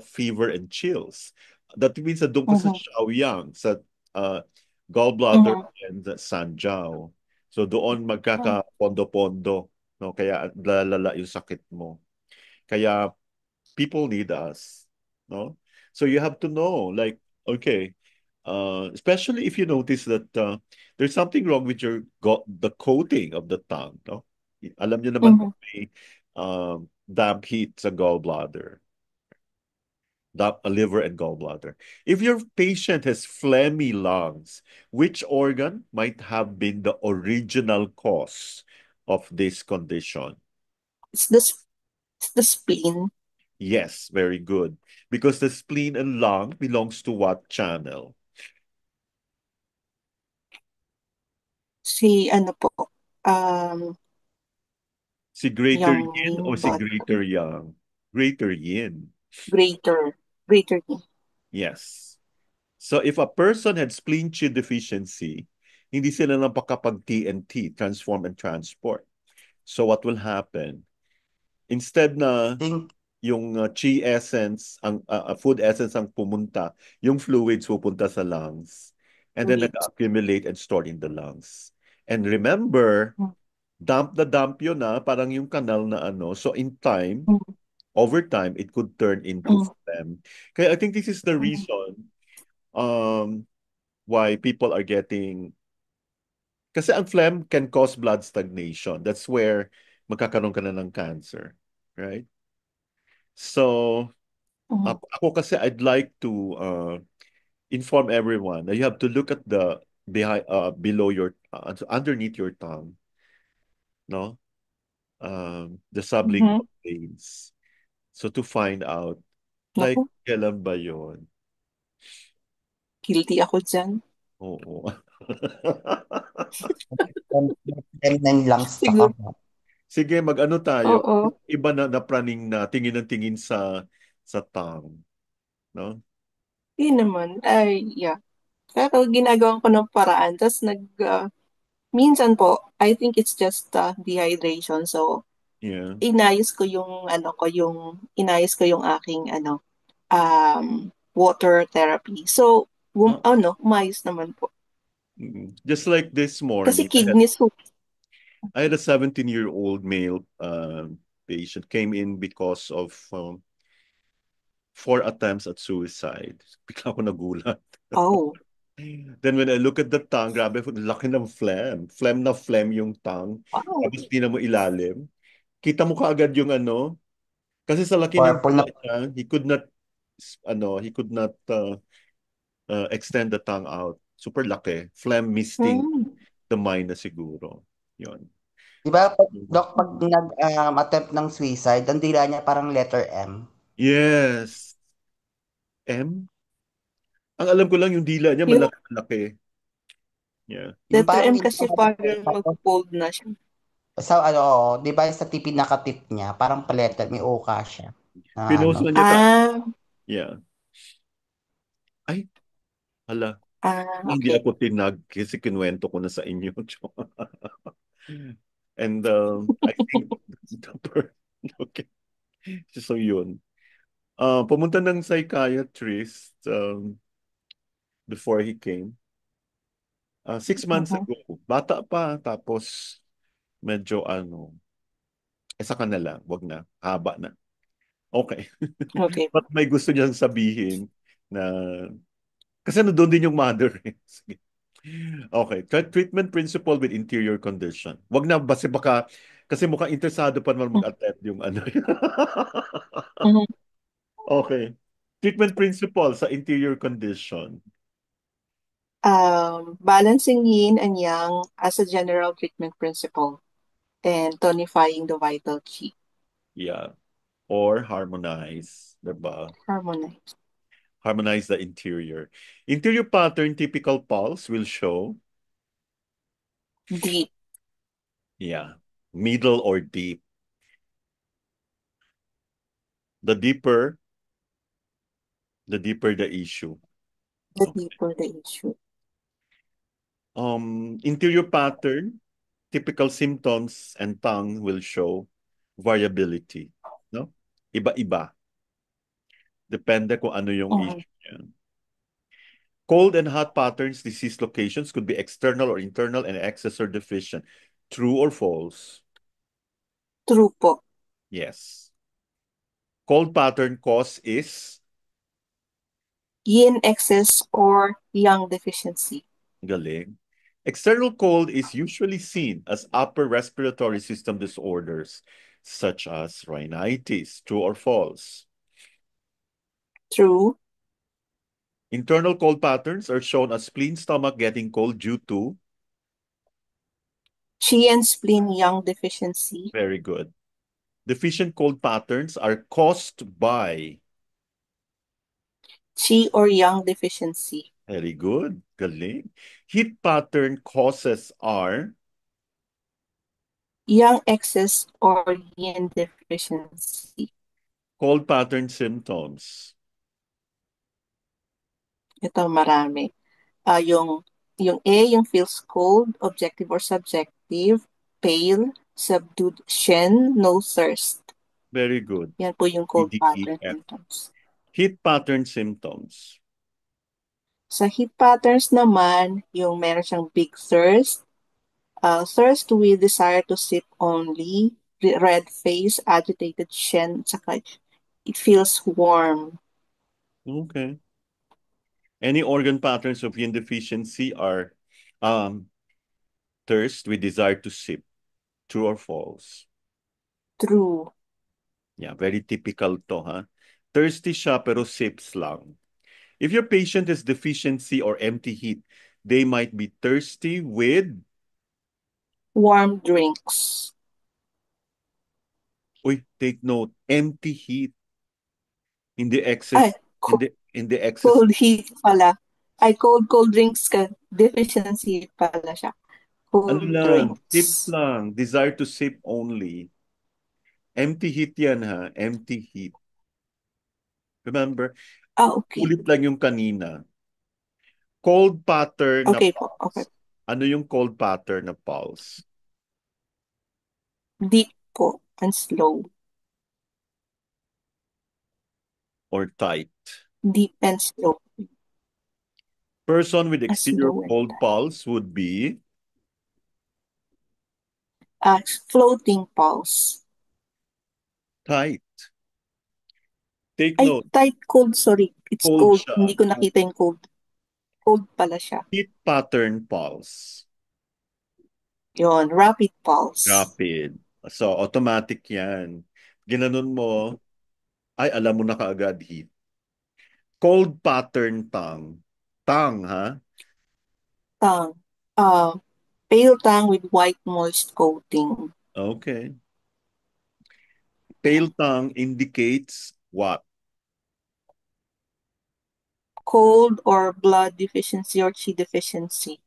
fever and chills. That means na doon ka sa mhm, Shaoyang, sa uh, gallbladder mhm, and Sanjiao. So doon magkaka-pondo-pondo, no? Kaya lalala yung sakit mo. Kaya people need us, no? So you have to know, like, okay, especially if you notice that there's something wrong with the coating of the tongue, no? Alam niyo naman mhm. kung may damp heat sa gallbladder, liver and gallbladder. If your patient has phlegmy lungs, which organ might have been the original cause of this condition? It's the spleen. Yes, very good. Because the spleen and lung belongs to what channel? Si po, Um, Si Greater Yang Yin o Yin si body Greater Yang? Greater Yin. greater yin. Yes. So if a person had spleen chi deficiency, hindi sila napakapag-TNT, transform and transport. So what will happen? Instead na Think, yung chi essence, ang food essence ang pumunta, yung fluids pupunta sa lungs. And then Fluid. nag-accumulate and stored in the lungs. And remember, Mm, dump na dump yun na, parang yung kanal na ano. So in time, mm, over time, it could turn into mm, phlegm. Kaya I think this is the mm. reason um, why people are getting... Kasi ang phlegm can cause blood stagnation. That's where magkakaroon ka na ng cancer. Right? So, Mm. ako kasi I'd like to inform everyone that you have to look at the below your underneath your tongue, no? The Mhm. sublingual veins. So to find out, like, Naku, kailan ba yun? guilty ako dyan. Oo. ng lungs sa Siguro, kama. Sige, mag-ano tayo? oo. Iba na napraning na tingin ng tingin sa tongue, no? Yun naman, ay, yeah. Pero ginagawan ko ng paraan. Tapos minsan po, I think it's just dehydration. So, Yeah. inayos ko yung aking, water therapy. So, Ah, umayos naman po. just like this Kasi morning, kidney soup. I had a 17-year-old male patient came in because of 4 attempts at suicide. Bigla ako nagulat. Oh, Then when I look at the tongue, grabe, laki ng phlegm. Phlegm na phlegm yung tongue. wow. Tapos tingnan mo ilalim. Kita mo kaagad yung ano. Kasi sa laki ng Purple na dila niya, he could not extend the tongue out. Super laki. Phlegm misting Hmm. the mind na siguro. Yun. Di ba, Dok, pag nag-attempt ng suicide, ang dila niya parang letter M. Yes. M? Ang alam ko lang yung dila niya Yung malaki-malaki. Yeah. Yung letter parang M hindi kasi siya malaki. parang Tapos, mag-fold na siya. sa ano, di ba sa pinaka-tip niya, parang pa-letter, may uka siya. Na ano. Pinost na niya Ah, yeah. Ay, hala. Hindi okay. ako tinag kasi kinuwento ko na sa inyo. And I think okay. So yun. Pumunta ng psychiatrist before he came. 6 months Mhm. ago. Bata pa. Tapos medyo ano. Saka na lang. Wag na. Haba na. Okay. Okay. But may gusto niyang sabihin na... Kasi doon din yung mother. Sige. Okay. Treatment principle with interior condition. Wag na baka kasi mukhang interesado pa naman mag-attend yung ano. Mhm. Okay. Treatment principle sa interior condition. Balancing yin and yang as a general treatment principle and tonifying the vital qi. Yeah. Or harmonize, diba? Harmonize. Harmonize the interior. Interior pattern, typical pulse will show, Deep. yeah, middle or deep. The deeper, the deeper the issue. The Okay. deeper the issue. Interior pattern, typical symptoms and tongue will show variability. No? Iba-iba. Depende kung ano yung Mhm. issue niya. Cold and hot patterns, disease locations could be external or internal and excess or deficient. True or false? True po. Yes. Cold pattern cause is Yin excess or yang deficiency. galing. External cold is usually seen as upper respiratory system disorders such as rhinitis. True or false? True. Internal cold patterns are shown as spleen, stomach getting cold due to... Qi and spleen yang deficiency. Very good. Deficient cold patterns are caused by... Qi or yang deficiency. Very good. Galing. Heat pattern causes are... Yang excess or yin deficiency. Cold pattern symptoms. Ito marami. Yung A, yung feels cold, objective or subjective, pale, subdued shen, no thirst. Very good. Yan po yung cold pattern EDEF. symptoms. Heat pattern symptoms. Sa heat patterns naman, yung meron siyang big thirst, thirst with desire to sip only, red face, agitated shen, saka it feels warm. Okay. Any organ patterns of yin deficiency are thirst with desire to sip. True or false? True. Yeah, very typical to, ha? Thirsty siya pero sips lang. If your patient has deficiency or empty heat, they might be thirsty with, Warm drinks. uy, take note, empty heat. Hindi Ay, excess, hindi excess. cold heat pala. Ay, cold drinks ka. Deficiency pala siya. Ano Cold lang, sips drinks. lang, desire to sip only. Empty heat yan, ha? Empty heat. Remember, Okay. ulit lang yung kanina. Cold pattern na Okay po. Okay. pulse. Ano yung cold pattern na pulse? Deep po and slow. Or tight? Deep and slow. Person with exterior Slow and cold pulse would be floating pulse. tight. Take Ay, note, tight cold, sorry. It's cold cold. siya. Hindi ko nakita yung cold. Cold pala siya. Heat pattern pulse. Yon, rapid pulse. Rapid. So, automatic yan. Ginanon mo, ay, alam mo na kaagad heat. Cold pattern tongue. Tongue, ha? Tongue. Pale tongue with white moist coating. Okay. Pale tongue indicates what? Cold or blood deficiency or chi deficiency.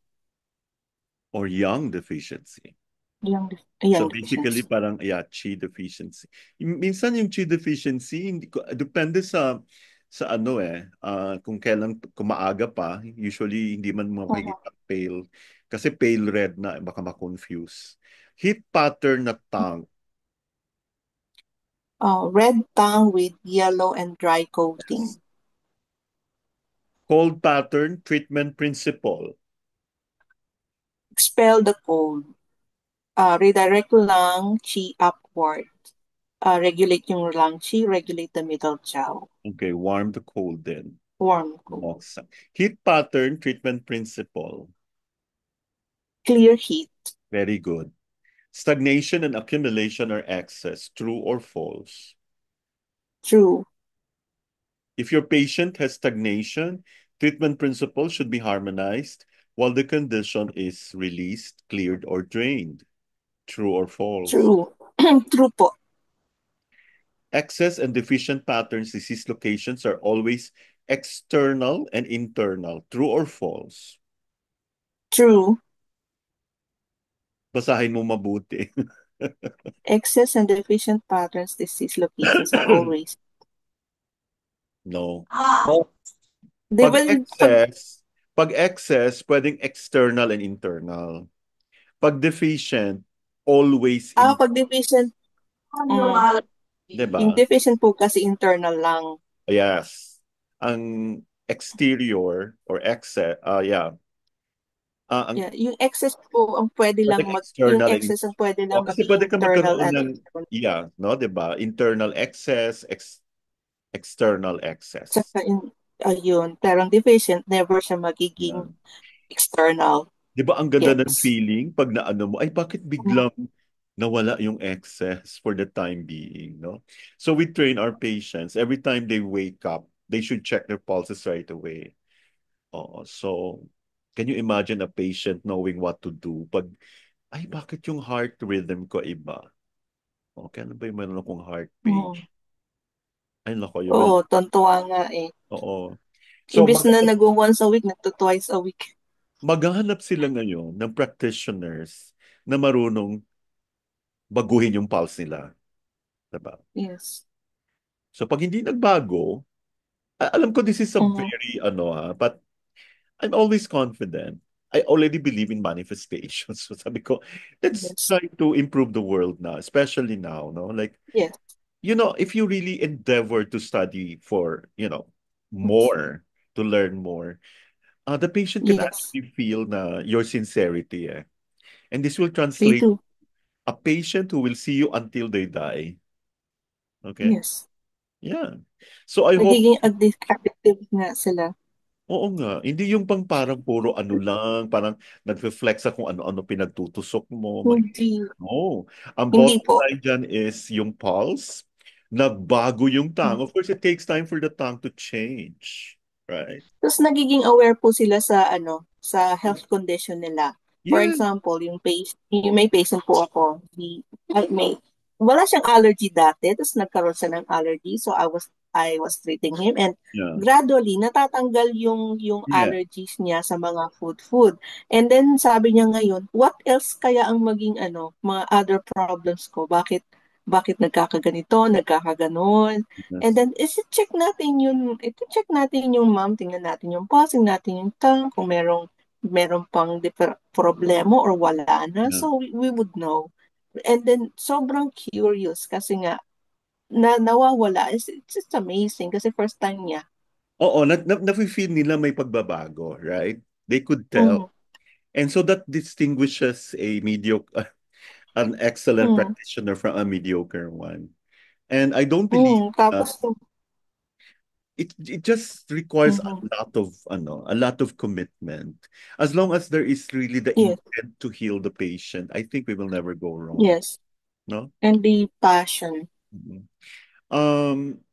Or yang deficiency. Yang So basically deficiency. parang yeah, chi deficiency. Minsan yung chi deficiency hindi ko depende sa ano kung kailan kung maaga pa, usually hindi man makikita pale kasi pale red na baka ma-confuse. Heat pattern na tongue. Red tongue with yellow and dry coating. Cold pattern treatment principle. Expel the cold. Redirect lung chi upward. Regulate yung lung chi, regulate the middle jaw. Okay, warm the cold then. Warm cold. Heat pattern treatment principle. Clear heat. Very good. Stagnation and accumulation are excess. True or false? True. If your patient has stagnation, treatment principles should be harmonized while the condition is released, cleared, or drained. True or false? True. True po. Excess and deficient patterns, disease locations are always external and internal. True or false? True. Basahin mo mabuti. Excess and deficient patterns, disease locations are always. No. Oh, Di ba, Pag excess, pwedeng external and internal. Pag deficient, always pag deficient, diba? yung deficient po kasi internal lang. Yes. Ang exterior or excess, ang Yeah, yung excess po ang pwede lang pwedeng yung external and excess ang pwede lang kasi maging pwede ka internal magkaroon and ng external. no, 'di ba? Internal excess, external excess. Tsaka ayun, pero ang deficient never siya magiging Yan. external. 'Di ba ang ganda ng Yes. feeling pag naano mo, ay bakit biglang nawala yung excess for the time being, no? So we train our patients every time they wake up, they should check their pulses right away. So can you imagine a patient knowing what to do pag ay bakit yung heart rhythm ko iba? Okay, ano ba yung meron akong heart pain? Mm. Ay nako, you will. Oo, tontuwa nga eh. Oo. So Imbis na nag-once a week, nagto-twice a week. maghahanap sila ngayon ng practitioners na marunong baguhin yung pulse nila. Diba? Yes. So pag hindi nagbago, alam ko this is a Mhm. very but I'm always confident. I already believe in manifestation. So sabi ko, let's Yes. try to improve the world now, especially now, no? Like, Yes. if you really endeavor to study for, Yes. more, to learn more, the patient can Yes. actually feel your sincerity, eh? And this will They translate do. a patient who will see you until they die. Okay? Yes. Yeah. So I hope, Nagiging addictive nga sila. oo nga, hindi yung parang puro ano lang, parang nagfe-flex sa kung ano-ano pinagtutusok mo. Hindi. No. Ang Hindi bottom po. line dyan is yung pulse, nagbago yung tongue. Of course, it takes time for the tongue to change. Right? Tapos nagiging aware po sila sa sa health condition nila. For Yeah. example, yung may patient po ako, wala siyang allergy dati, tapos nagkaroon siya ng allergy, so I was treating him, and Yeah. gradually natatanggal yung Yeah. allergies niya sa mga food. And then sabi niya ngayon, what else kaya ang maging mga other problems ko? Bakit nagkakaganito, nagkakaganon? And Yes. then, ito-check natin yung ma'am, tingnan natin yung pulse, tingnan natin yung tongue, kung merong pang problema or wala na. Yeah. So, we would know. And then, sobrang curious kasi nga, nawawala. It's just amazing kasi first time niya. Oo, nafe-feel nila may pagbabago, right? They could Mm, tell. And so that distinguishes an excellent mm, practitioner from a mediocre one. And I don't believe tapos, it just requires mhm, a lot of commitment. As long as there is really the yes, intent to heal the patient, I think we will never go wrong. yes. No? And the passion. Mhm. Um,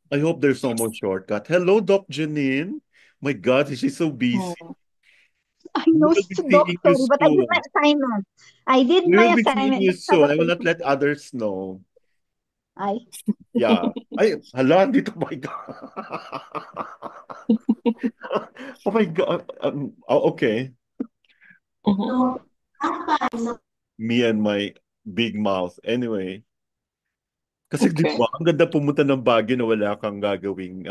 I hope there's no more shortcut. Hello, Doc Janine. My God, she's so busy. Oh. I We know, will be Doc, seeing you sorry, but I did my soon. assignment. I did We my will be seeing assignment. you Let's have soon. a I will not face-to-face. let others know. Ay. Yeah. Ay, hala, dito, my God. Oh my God. Okay. Mhm. Me and my big mouth. Anyway. Kasi di Okay. ba, ang ganda pumunta ng Baguio na wala kang gagawing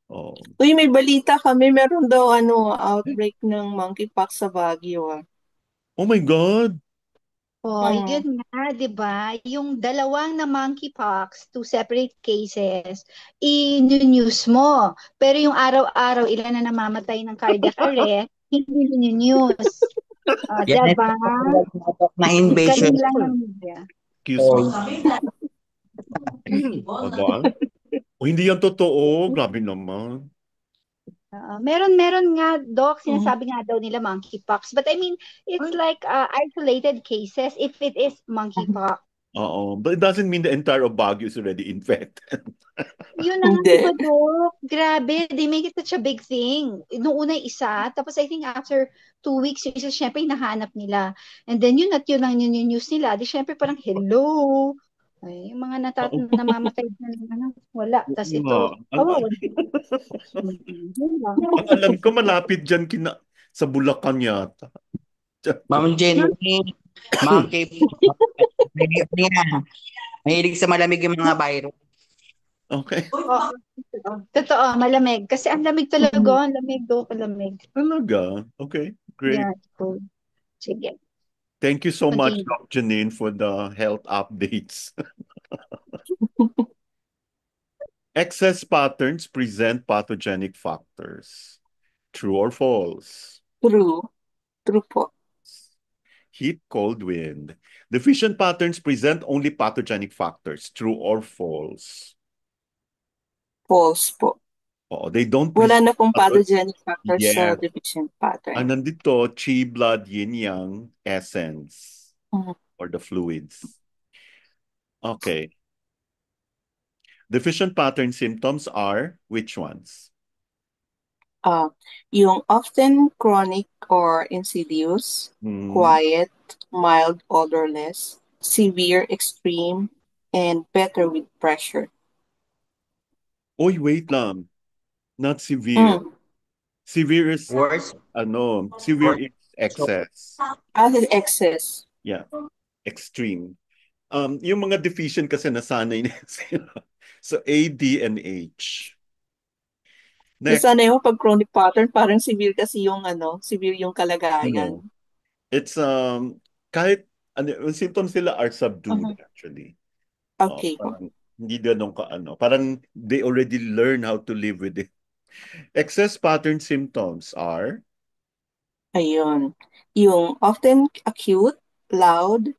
Oh. Uy, may balita kami. Meron daw outbreak ng monkeypox sa Baguio. Oh my God. Oh, Mm. yun nga, 'di ba? Yung dalawang na monkeypox, two separate cases, i-news mo. Pero yung araw-araw ilan na namamatay ng cardiac arrest, hindi news. Ah, 'di Yan ba? ito na invasion. Galing lang ng media. Excuse me. Oh, Aba? Oh, hindi yan totoo. Grabe naman. Meron nga, Doc, Mhm. sinasabi nga daw nila monkeypox. But I mean, it's Ay. like isolated cases if it is monkeypox. Oo. But it doesn't mean the entire of Baguio is already infected. Yun na nga, Hindi. diba, Doc? Grabe, they make it such a big thing. Noong una yung isa, tapos I think after 2 weeks, yung isa, syempre, hinahanap nila. And then yun at yun lang yun yung news nila. Di syempre parang, hello. Ay, yung mga Oo namamatay na ano, wala. Tapos nga. ito, kawawa. Yun lang. Ang alam ko, malapit dyan sa Bulacan yata. Ma'am Jenny, monkey po. Mahilig sa malamig yung mga virus. Okay. Oo, totoo, malamig. Kasi ang lamig Mhm. talaga, ang lamig do, malamig. Talaga? Okay. Great. Yeah, cool. Sige, Thank you so much, continue. Doc Janine, for the health updates. Excess patterns present pathogenic factors. True or false? True. True po. Heat, cold, wind. Deficient patterns present only pathogenic factors. True or false? False po. Oo, they don't Wala present na pong pathogen. pathogenic factors sa Yes. deficient Ang pattern. nandito, chi blood, yin yang, essence, Mhm. or the fluids. Okay. Deficient pattern symptoms are which ones? Ah, yung often chronic or insidious, Hmm. quiet, mild, odorless, severe, extreme, and better with pressure. Oy, wait lang. Not severe. Mm. Severe is, Worse. severe is So, excess. As in excess. Yeah, extreme. Yung mga deficient kasi nasanay na sila. So A, D, and H. Next, Nasanay ako pag chronic pattern, parang severe kasi yung severe yung kalagayan. no. It's kahit yung symptoms nila are subdued Mhm. actually. Okay po. Parang hindi ganun ka Parang they already learn how to live with it. Excess pattern symptoms are Ayun. Yung often acute, loud,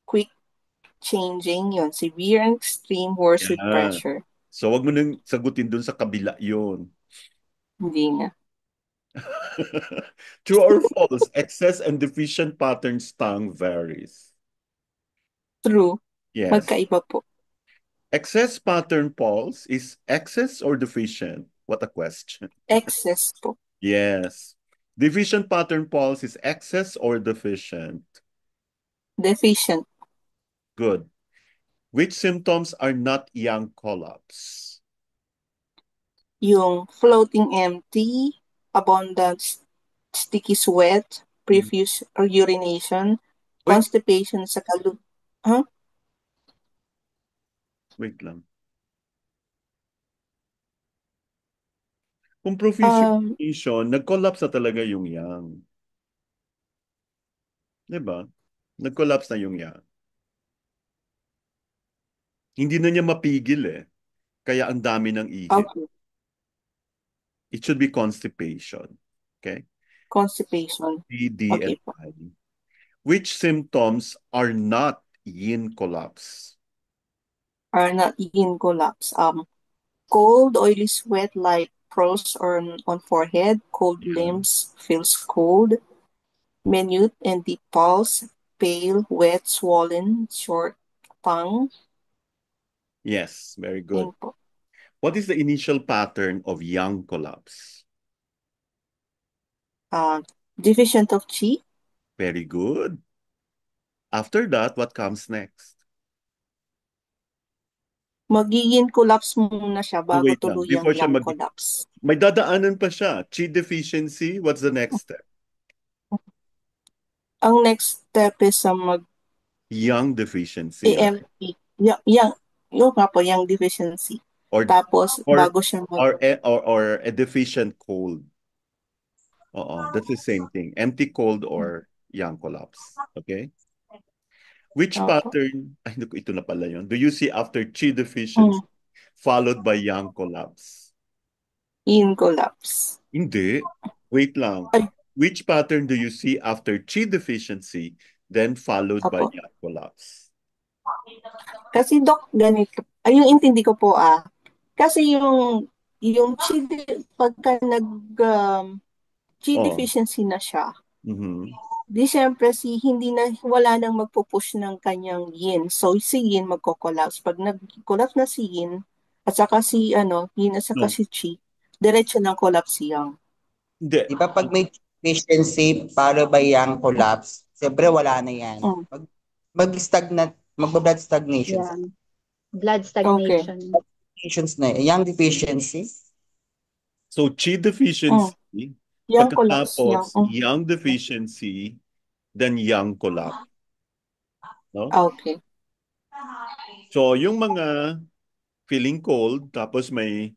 quick changing, yun. Severe and extreme, worse with yeah. pressure. So wag mo nang sagutin dun sa kabila yun. Hindi na. True or false? Excess and deficient patterns tongue varies. True. Yes. Magkaiba po. Excess pattern pulse is excess or deficient? What a question. Excess po. Yes. Deficient pattern pulse is excess or deficient? Deficient. Good. Which symptoms are not young collapse? Yung floating empty, abundant sticky sweat, profuse or urination, Wait, constipation sa Huh? wait lang. Kung profuse urination, nag-collapse na talaga yung yang. Diba? Nag-collapse na yung yang. Hindi na niya mapigil eh. Kaya ang dami ng ihi. Okay. It should be constipation. Okay? Constipation. B, D, Okay and po. I. Which symptoms are not yin collapse? Are not in collapse. Cold, oily sweat like pros or on forehead, cold Yeah. limbs, feels cold, minute and deep pulse, pale, wet, swollen, short tongue. Yes, very good. Yun po. What is the initial pattern of yang collapse? Deficient of chi, Very good. After that, what comes next? magiging collapse muna siya No, bago wait lang. tuluyang Before siya yang collapse. may dadaanan pa siya. Chi deficiency, what's the next step? Ang next step is sa Yang deficiency. mag-EMT. Yung nga po, yang deficiency. Or Tapos, or bago siya or a deficient cold. Oo, that's the same thing. Empty cold or yang collapse. Okay? Which Opo. pattern, ay naku, ito na pala yun. Do you see after chi deficiency followed by yang collapse? In collapse. Hindi. Wait lang. Ay, Which pattern do you see after chi deficiency then followed by opo. yang collapse? Kasi Doc, ganito. Ay, yung intindi ko po Kasi pagka chi Oh. deficiency na siya, Mhm. di syempre wala nang magpo-push ng kanyang yin. So, si yin magko-collapse. Pag nag-collapse na si yin, at saka yin at saka No. si chi, diretso ng collapse yang. Hindi. Di ba pag may deficiency para ba yung collapse, siyempre wala na yan. Mm. Mag-stagnant, magba-blood stagnation. Yeah. Blood stagnation. Deficiencies na yung deficiency. So, chi deficiency, Yang collapse yang. pagkatapos yang deficiency, then yang collapse. No? Okay. So, yung mga feeling cold, tapos may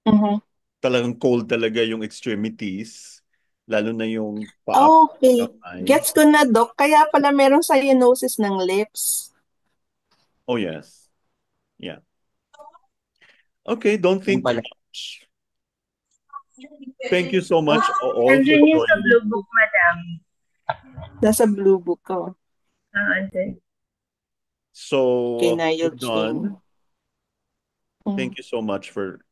Mhm. talagang cold talaga yung extremities, lalo na yung Okay. kamay. Gets ko na, Doc. Kaya pala merong cyanosis ng lips. Oh, yes. Yeah. Okay, don't think too pala. much. Thank you so much all for Andun yung sa joining. Blue Book, madam. Nasa blue book ko. Andun. So, Kay we're Nigel done. Chin. Thank you so much for